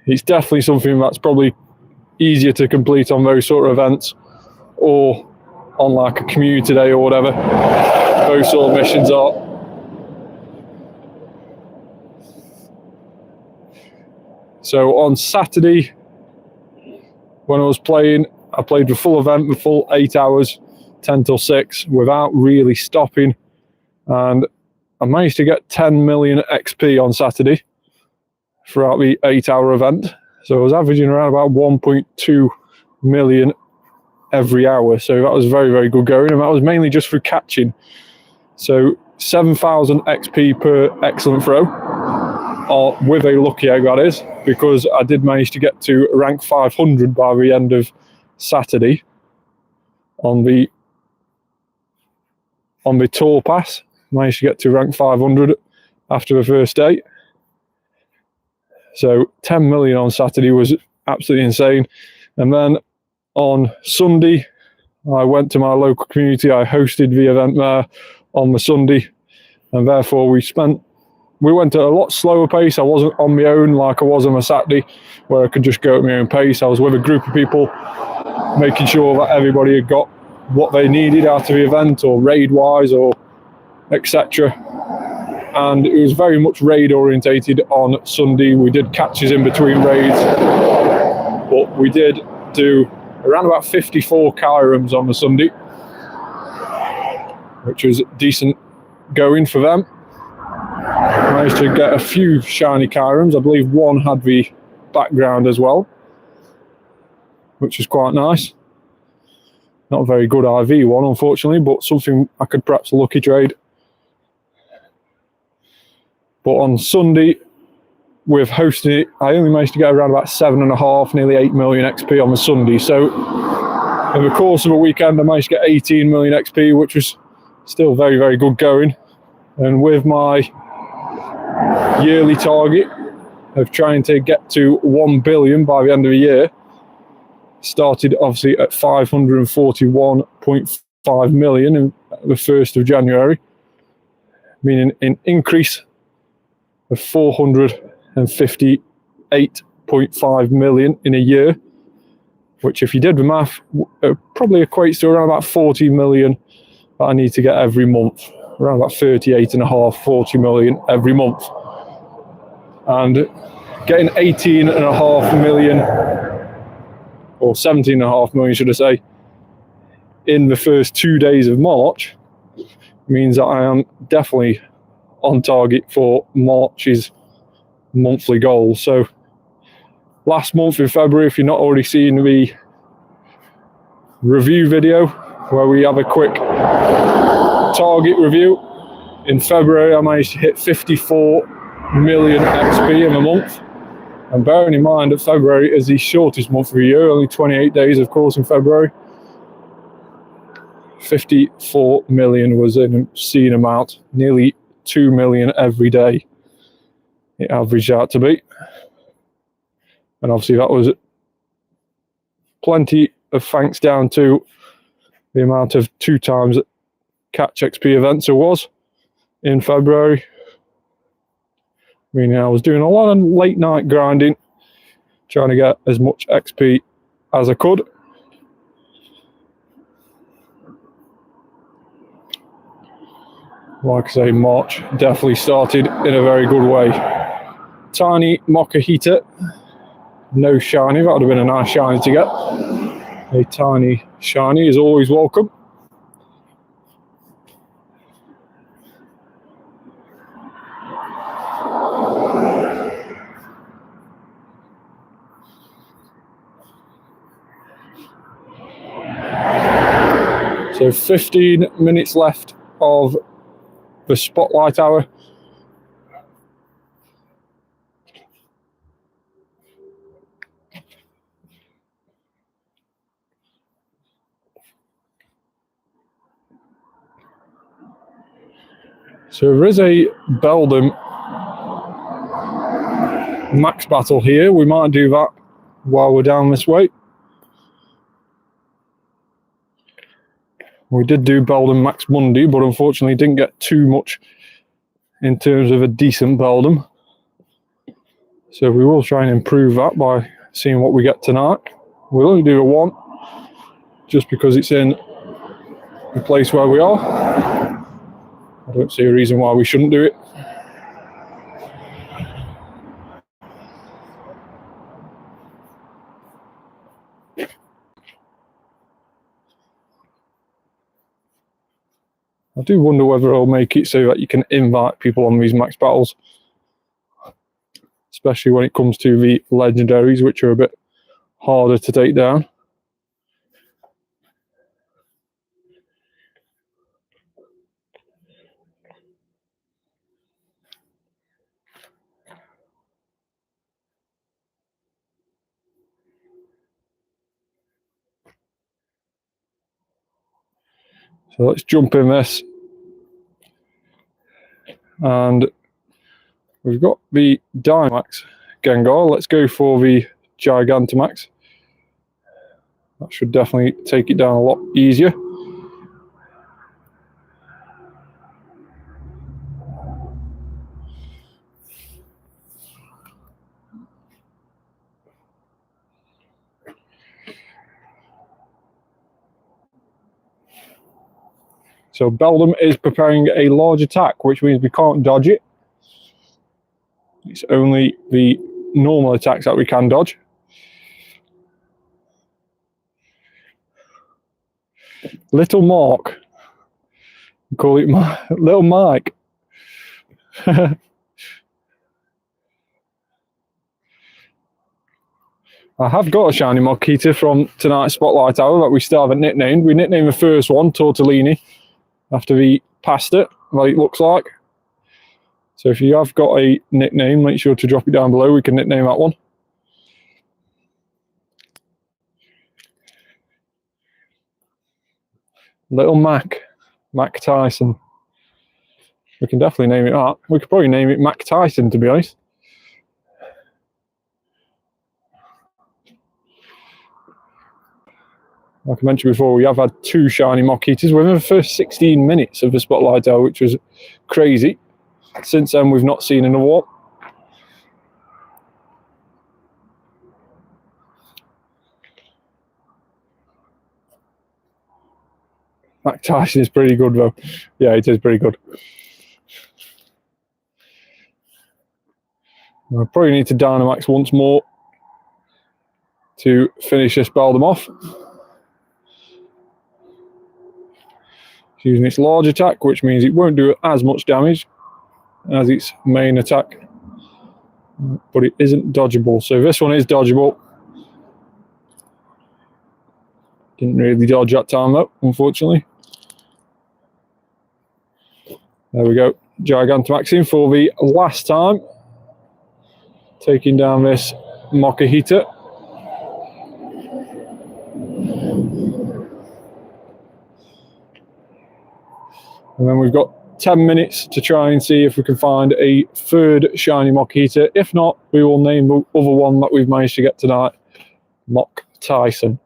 It's definitely something that's probably easier to complete on those sort of events or on like a community day or whatever. Those sort of missions are. So on Saturday, when I was playing, I played the full event, the full 8 hours, 10 till 6, without really stopping. And I managed to get 10 million XP on Saturday throughout the 8-hour event. So I was averaging around about 1.2 million every hour. So that was very, very good going. And that was mainly just through catching. So 7,000 XP per excellent throw, or with a lucky egg, that is, because I did manage to get to rank 500 by the end of Saturday on the tour pass. Managed to get to rank 500 after the first day. So 10 million on Saturday was absolutely insane. And then on Sunday, I went to my local community. I hosted the event there on the Sunday, and therefore we went at a lot slower pace. I wasn't on my own like I was on a Saturday, where I could just go at my own pace. I was with a group of people, making sure that everybody had got what they needed out of the event, or raid-wise, or etc. And it was very much raid orientated on Sunday. We did catches in between raids, but we did do around about 54 Kyrums on the Sunday, which was decent going for them. Managed to get a few shiny Kyrums. I believe one had the background as well, which was quite nice. Not a very good IV one, unfortunately, but something I could perhaps lucky trade. But on Sunday, with hosting it, I only managed to get around about 7.5, nearly 8 million XP on the Sunday. So in the course of a weekend, I managed to get 18 million XP, which was still very, very good going. And with my yearly target of trying to get to 1 billion by the end of the year, started obviously at 541.5 million on the 1st of January, meaning an increase of 458.5 million in a year, which, if you did the math, probably equates to around about 40 million that I need to get every month. Around about 38.5, 40 million every month. And getting 18.5 million, or 17.5 million, should I say, in the first 2 days of March means that I am definitely on target for March's monthly goal. So last month in February, if you're not already seen the review video where we have a quick target review, in February I managed to hit 54 million XP in a month. And bearing in mind that February is the shortest month of the year, only 28 days of course in February, 54 million was an obscene amount, nearly 2 million every day it averaged out to be. And obviously that was plenty of thanks down to the amount of 2 times catch XP events there was in February. Meaning I was doing a lot of late night grinding, trying to get as much XP as I could. Like I say, March definitely started in a very good way. Shiny Makuhita, no shiny, that would have been a nice shiny to get. A tiny shiny is always welcome. So 15 minutes left of the spotlight hour. So there is a Beldum max battle here. We might do that while we're down this way. We did do Beldum Max Monday, but unfortunately didn't get too much in terms of a decent Beldum. So we will try and improve that by seeing what we get tonight. We'll only do a 1, just because it's in the place where we are. I don't see a reason why we shouldn't do it. I do wonder whether I'll make it so that you can invite people on these max battles, especially when it comes to the legendaries, which are a bit harder to take down. So let's jump in this. And we've got the Dynamax Gengar. Let's go for the Gigantamax. That should definitely take it down a lot easier. So Beldum is preparing a large attack, which means we can't dodge it. It's only the normal attacks that we can dodge. Little Mark. We call it Little Mike. I have got a Shiny Makuhita from tonight's Spotlight Hour that we still haven't nicknamed. We nicknamed the first one, Tortellini, after we passed it, like it looks like. So if you have got a nickname, make sure to drop it down below. We can nickname that one. Little Mac Tyson. We can definitely name it that. We could probably name it Mac Tyson, to be honest. Like I mentioned before, we have had 2 Shiny Makuhitas within the first 16 minutes of the Spotlight Hour, which was crazy. Since then, we've not seen another one. Mac Tyson is pretty good, though. Yeah, it is pretty good. I probably need to Dynamax once more to finish this Beldum off. It's using its large attack, which means it won't do as much damage as its main attack, but it isn't dodgeable. So this one is dodgeable. Didn't really dodge that time though, unfortunately. There we go. Gigantamax in for the last time, taking down this Makuhita. And then we've got 10 minutes to try and see if we can find a third Shiny Makuhita. If not, we will name the other one that we've managed to get tonight, Mock Tyson.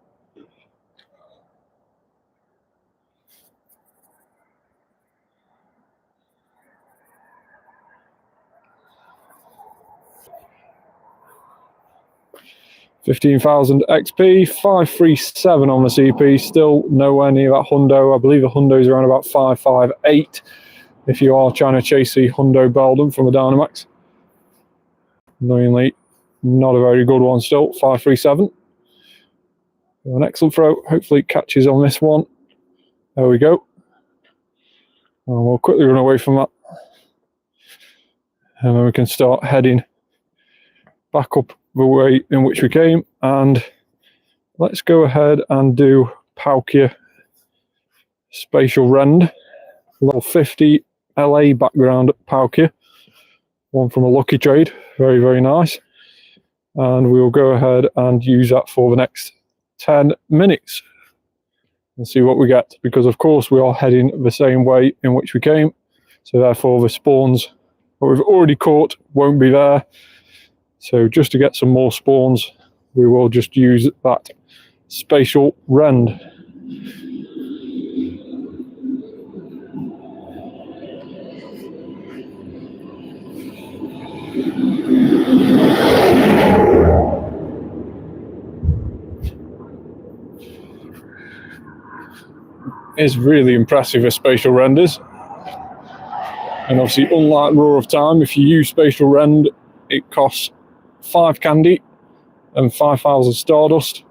$15,000 XP, 537 on the CP, still nowhere near that hundo. I believe the hundo is around about 558 if you are trying to chase the hundo Beldum from the Dynamax. Annoyingly, not a very good one still, 537. An excellent throw, hopefully it catches on this one. There we go. And we'll quickly run away from that. And then we can start heading back up the way in which we came, and let's go ahead and do Palkia spatial rend, level 50 LA background Palkia, one from a lucky trade, very, very nice. And we'll go ahead and use that for the next 10 minutes and see what we get, because of course we are heading the same way in which we came, so therefore the spawns that we've already caught won't be there. So just to get some more spawns, we will just use that spatial rend. It's really impressive with spatial renders. And obviously, unlike Roar of Time, if you use spatial rend, it costs 5 candy and 5,000 Stardust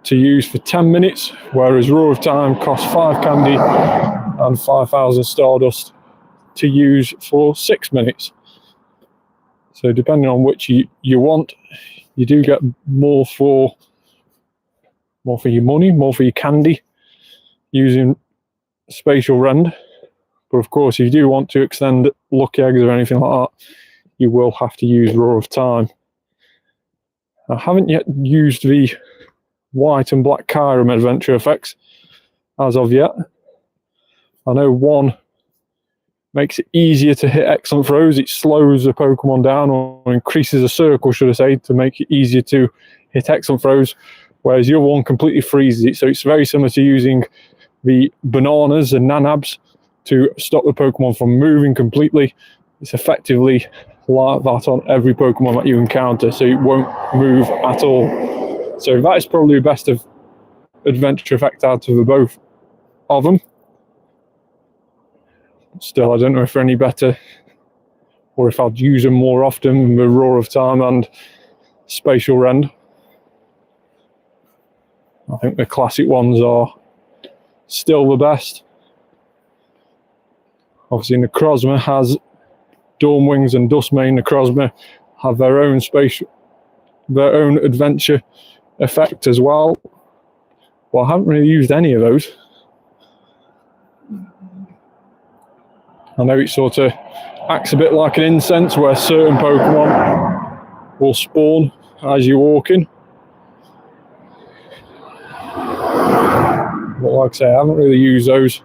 to use for 10 minutes, whereas Roar of Time costs 5 candy and 5,000 Stardust to use for 6 minutes. So depending on which you want, you do get more for your money, more for your candy using spatial rend. But of course, if you do want to extend lucky eggs or anything like that, you will have to use Roar of Time. I haven't yet used the white and black Kyurem adventure effects as of yet. I know one makes it easier to hit excellent throws. It slows the Pokemon down, or increases the circle, should I say, to make it easier to hit excellent throws, whereas the other one completely freezes it. So it's very similar to using the bananas and nanabs to stop the Pokemon from moving completely. It's effectively like that on every Pokemon that you encounter, so it won't move at all. So that is probably the best of adventure effect out of the both of them. Still, I don't know if they're any better, or if I'd use them more often with Roar of Time and Spatial Rend. I think the classic ones are still the best. Obviously, Necrozma has Dawn Wings, and Dustmane Necrozma have their own adventure effect as well. Well, I haven't really used any of those. I know it sort of acts a bit like an incense, where certain Pokemon will spawn as you're walking. But like I say, I haven't really used those.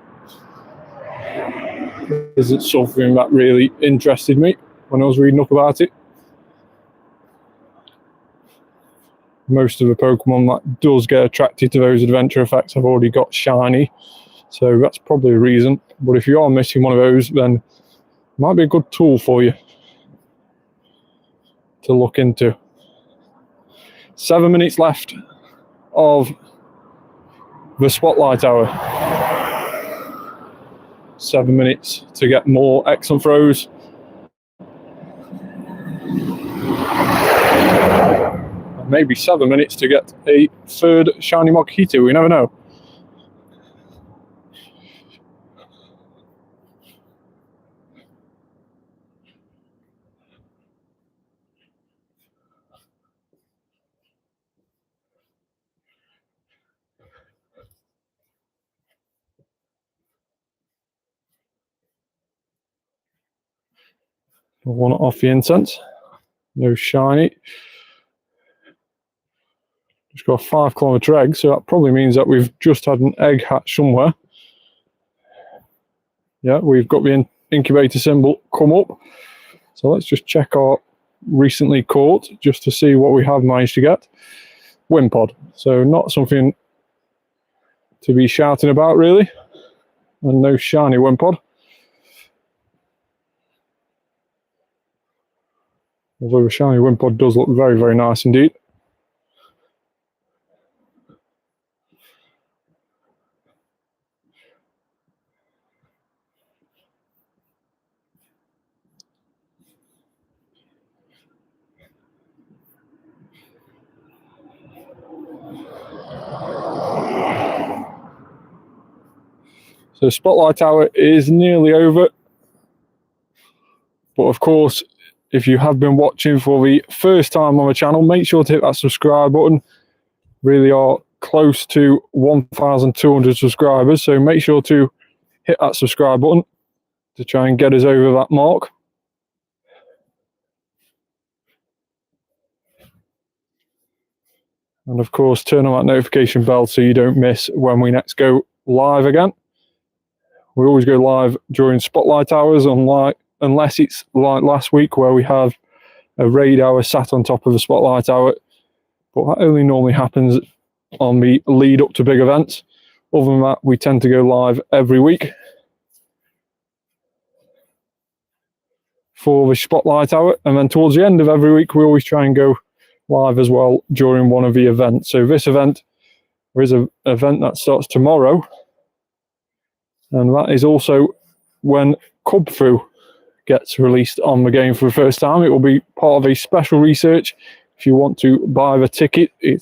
Isn't something that really interested me when I was reading up about it. Most of the Pokemon that does get attracted to those adventure effects have already got shiny, so that's probably a reason. But if you are missing one of those, then it might be a good tool for you to look into. 7 minutes left of the Spotlight Hour. 7 minutes to get more excellent throws. Maybe 7 minutes to get a third Shiny Makuhita, we never know. One off the Incense. No shiny. Just got a 5 kilometer egg, so that probably means that we've just had an egg hatch somewhere. Yeah, we've got the incubator symbol come up. So let's just check our recently caught, just to see what we have managed to get. Wimpod. So not something to be shouting about, really. And no shiny Wimpod. Although the shiny Wimpod does look very, very nice indeed. So Spotlight Hour is nearly over. But of course, if you have been watching for the first time on the channel, make sure to hit that subscribe button. Really are close to 1,200 subscribers, so make sure to hit that subscribe button to try and get us over that mark. And of course, turn on that notification bell so you don't miss when we next go live again. We always go live during spotlight hours, unless it's like last week where we have a raid hour sat on top of a spotlight hour. But that only normally happens on the lead up to big events. Other than that, we tend to go live every week for the spotlight hour. And then towards the end of every week, we always try and go live as well during one of the events. So this event, there is an event that starts tomorrow, and that is also when Cub Fu gets released on the game for the first time. It will be part of a special research. If you want to buy the ticket, I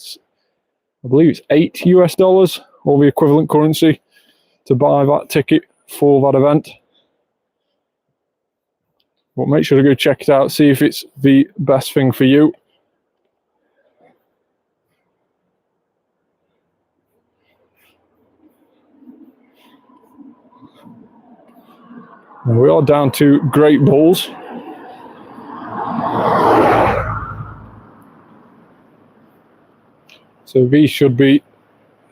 believe it's $8 or the equivalent currency to buy that ticket for that event. But make sure to go check it out, see if it's the best thing for you. And we are down to Great Balls. So these should be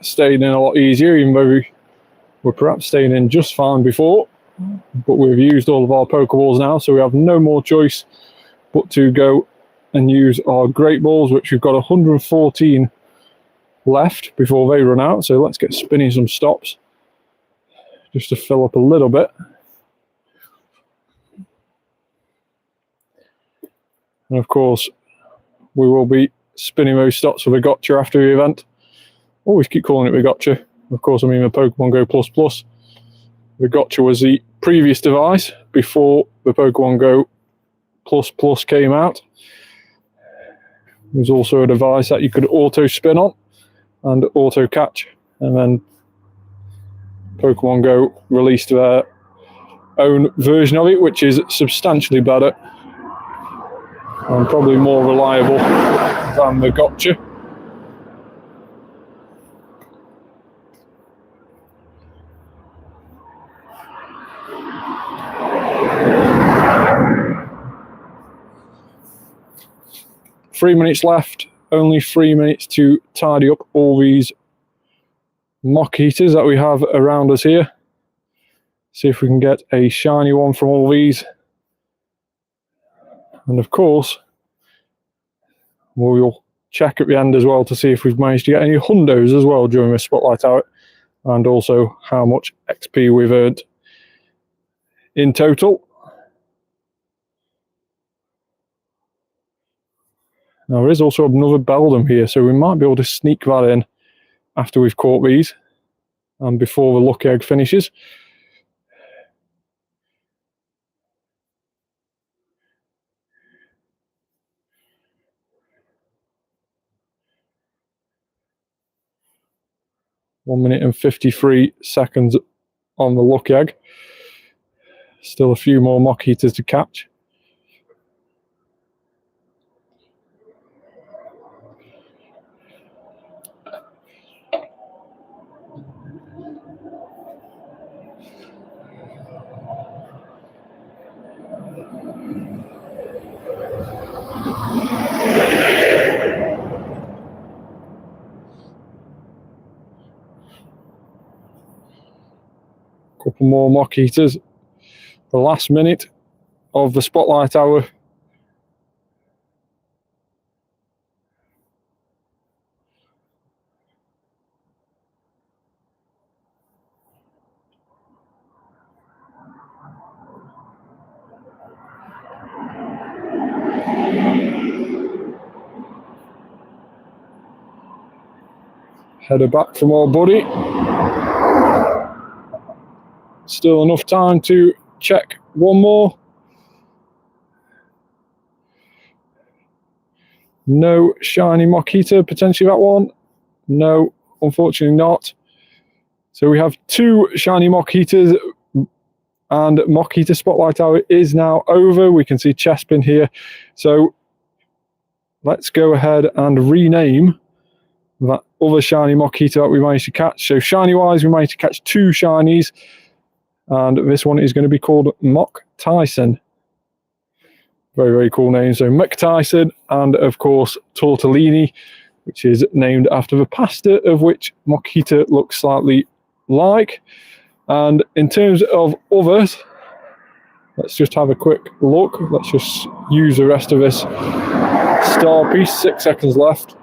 staying in a lot easier, even though we were perhaps staying in just fine before. But we've used all of our Pokeballs now, so we have no more choice but to go and use our Great Balls, which we've got 114 left before they run out. So let's get spinning some stops just to fill up a little bit. And of course, we will be spinning those stops for the gotcha after the event. Always keep calling it the gotcha. Of course, I mean the Pokemon GO++. The gotcha was the previous device before the Pokemon GO++ came out. There's also a device that you could auto spin on and auto catch. And then Pokemon GO released their own version of it, which is substantially better and probably more reliable than the gotcha. Three minutes left, only 3 minutes to tidy up all these Makuhitas that we have around us here. See if we can get a shiny one from all these. And of course, we'll check at the end as well to see if we've managed to get any hundos as well during the spotlight hour, and also how much XP we've earned in total. Now there is also another Beldum here, so we might be able to sneak that in after we've caught these and before the lucky egg finishes. One minute and 53 seconds on the lucky egg. Still a few more Makuhitas to catch. Couple more Makuhitas. The last minute of the spotlight hour. Header back from our buddy. Still enough time to check one more. No shiny Makuhita, potentially that one. No, unfortunately not. So we have two shiny Makuhitas, and Makuhita Spotlight Hour is now over. We can see Chespin here. So let's go ahead and rename that other shiny Makuhita that we managed to catch. So shiny wise, we managed to catch 2 shinies, and this one is going to be called Mock Tyson. Very, very cool name. So Mock Tyson, and of course Tortellini, which is named after the pasta of which Makuhita looks slightly like. And in terms of others, let's just have a quick look. Let's just use the rest of this star piece. 6 seconds left.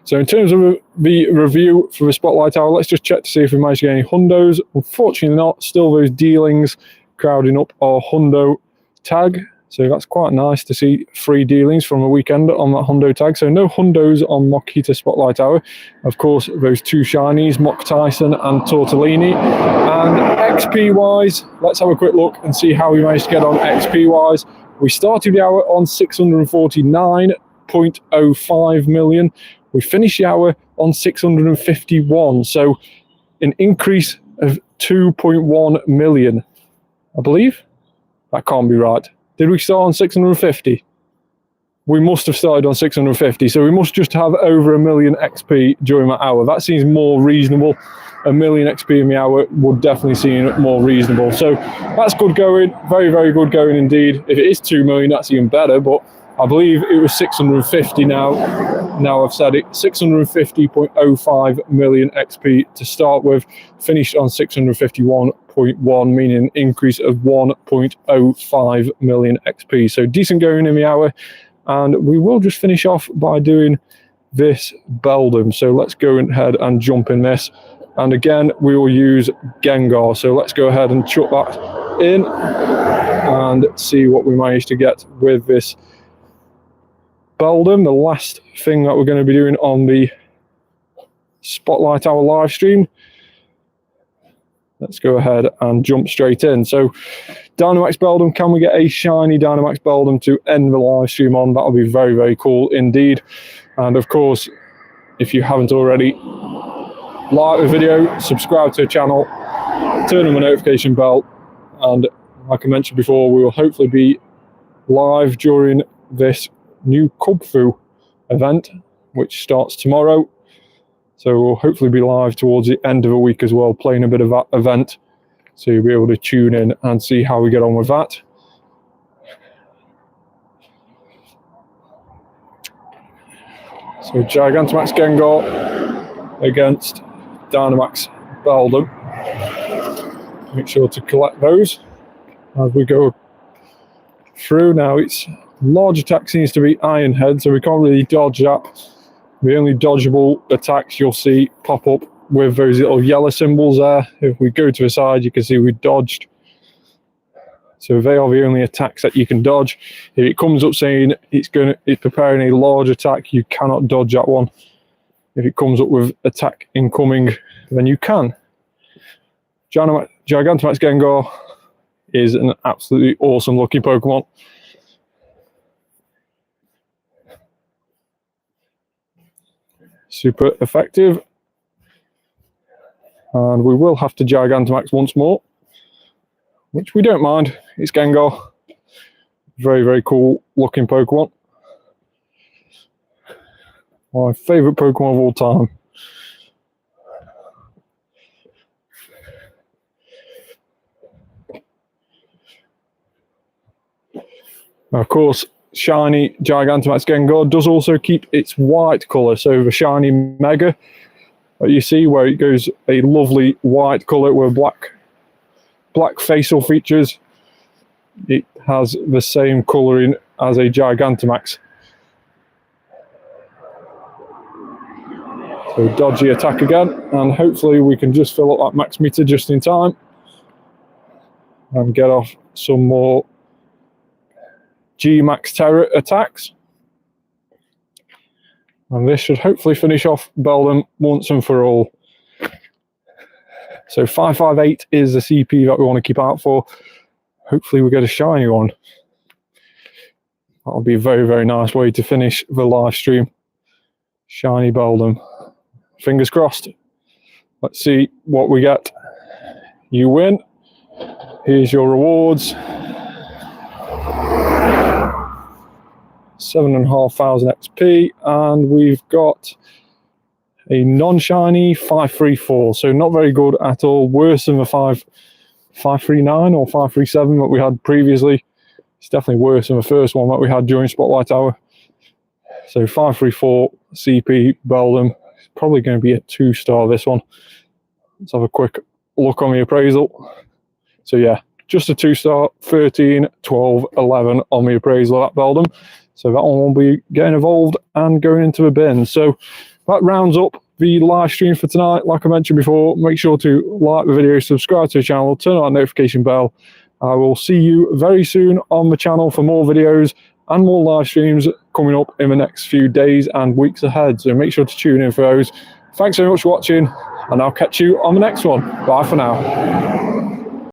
So in terms of the review for the Spotlight Hour, let's just check to see if we managed to get any hundos. Unfortunately not. Still those dealings crowding up our hundo tag. So that's quite nice to see 3 dealings from a weekend on that hundo tag. So no hundos on Makuhita Spotlight Hour. Of course, those 2 shinies, Mock Tyson and Tortellini. And XP wise, let's have a quick look and see how we managed to get on XP wise. We started the hour on 649.05 million. We finished the hour on 651. So an increase of 2.1 million, I believe. That can't be right. Did we start on 650? We must have started on 650, so we must just have over 1 million XP during that hour. That seems more reasonable. 1 million XP in the hour would definitely seem more reasonable. So that's good going, very, very good going indeed. If it is 2 million, that's even better, but I believe it was 650 now. Now I've said it, 650.05 million XP to start with, finished on 651.1, meaning an increase of 1.05 million XP. So decent going in the hour, and we will just finish off by doing this Beldum. So let's go ahead and jump in this. And again, we will use Gengar. So let's go ahead and chuck that in and see what we manage to get with this Beldum, the last thing that we're going to be doing on the Spotlight Hour live stream. Let's go ahead and jump straight in. So Dynamax Beldum, can we get a shiny Dynamax Beldum to end the live stream on? That'll be very, very cool indeed. And of course, if you haven't already, like the video, subscribe to the channel, turn on the notification bell, and like I mentioned before, we will hopefully be live during this new Kung Fu event, which starts tomorrow. So we'll hopefully be live towards the end of the week as well, playing a bit of that event. So you'll be able to tune in and see how we get on with that. So Gigantamax Gengar against Dynamax Beldum. Make sure to collect those as we go through. Now it's large attack seems to be Iron Head, so we can't really dodge that. The only dodgeable attacks you'll see pop up with those little yellow symbols there. If we go to the side, you can see we dodged. So they are the only attacks that you can dodge. If it comes up saying it's preparing a large attack, you cannot dodge that one. If it comes up with attack incoming, then you can. Gigantamax Gengar is an absolutely awesome looking Pokemon. Super effective. And we will have to Gigantamax once more, which we don't mind. It's Gengar. Very, very cool looking Pokemon. My favourite Pokemon of all time. Now, of course, shiny Gigantamax Gengar does also keep its white colour. So the shiny Mega that you see, where it goes a lovely white colour with black facial features, it has the same colouring as a Gigantamax. So dodgy attack again, and hopefully we can just fill up that max meter just in time and get off some more G-Max Terror attacks. And this should hopefully finish off Beldum once and for all. So 558 is the CP that we want to keep out for. Hopefully we get a shiny one. That'll be a very, very nice way to finish the live stream. Shiny Beldum. Fingers crossed. Let's see what we get. You win. Here's your rewards. 7,500 XP, and we've got a non-shiny 534, so not very good at all. Worse than the 539 or 537 that we had previously. It's definitely worse than the first one that we had during Spotlight Hour. So 534 CP Beldum. It's probably going to be a 2-star, this one. Let's have a quick look on the appraisal. So yeah, just a 2-star, 13, 12, 11 on the appraisal of that Beldum. So that one will be getting evolved and going into the bin. So that rounds up the live stream for tonight. Like I mentioned before, make sure to like the video, subscribe to the channel, turn on that notification bell. I will see you very soon on the channel for more videos and more live streams coming up in the next few days and weeks ahead. So make sure to tune in for those. Thanks very much for watching, and I'll catch you on the next one. Bye for now.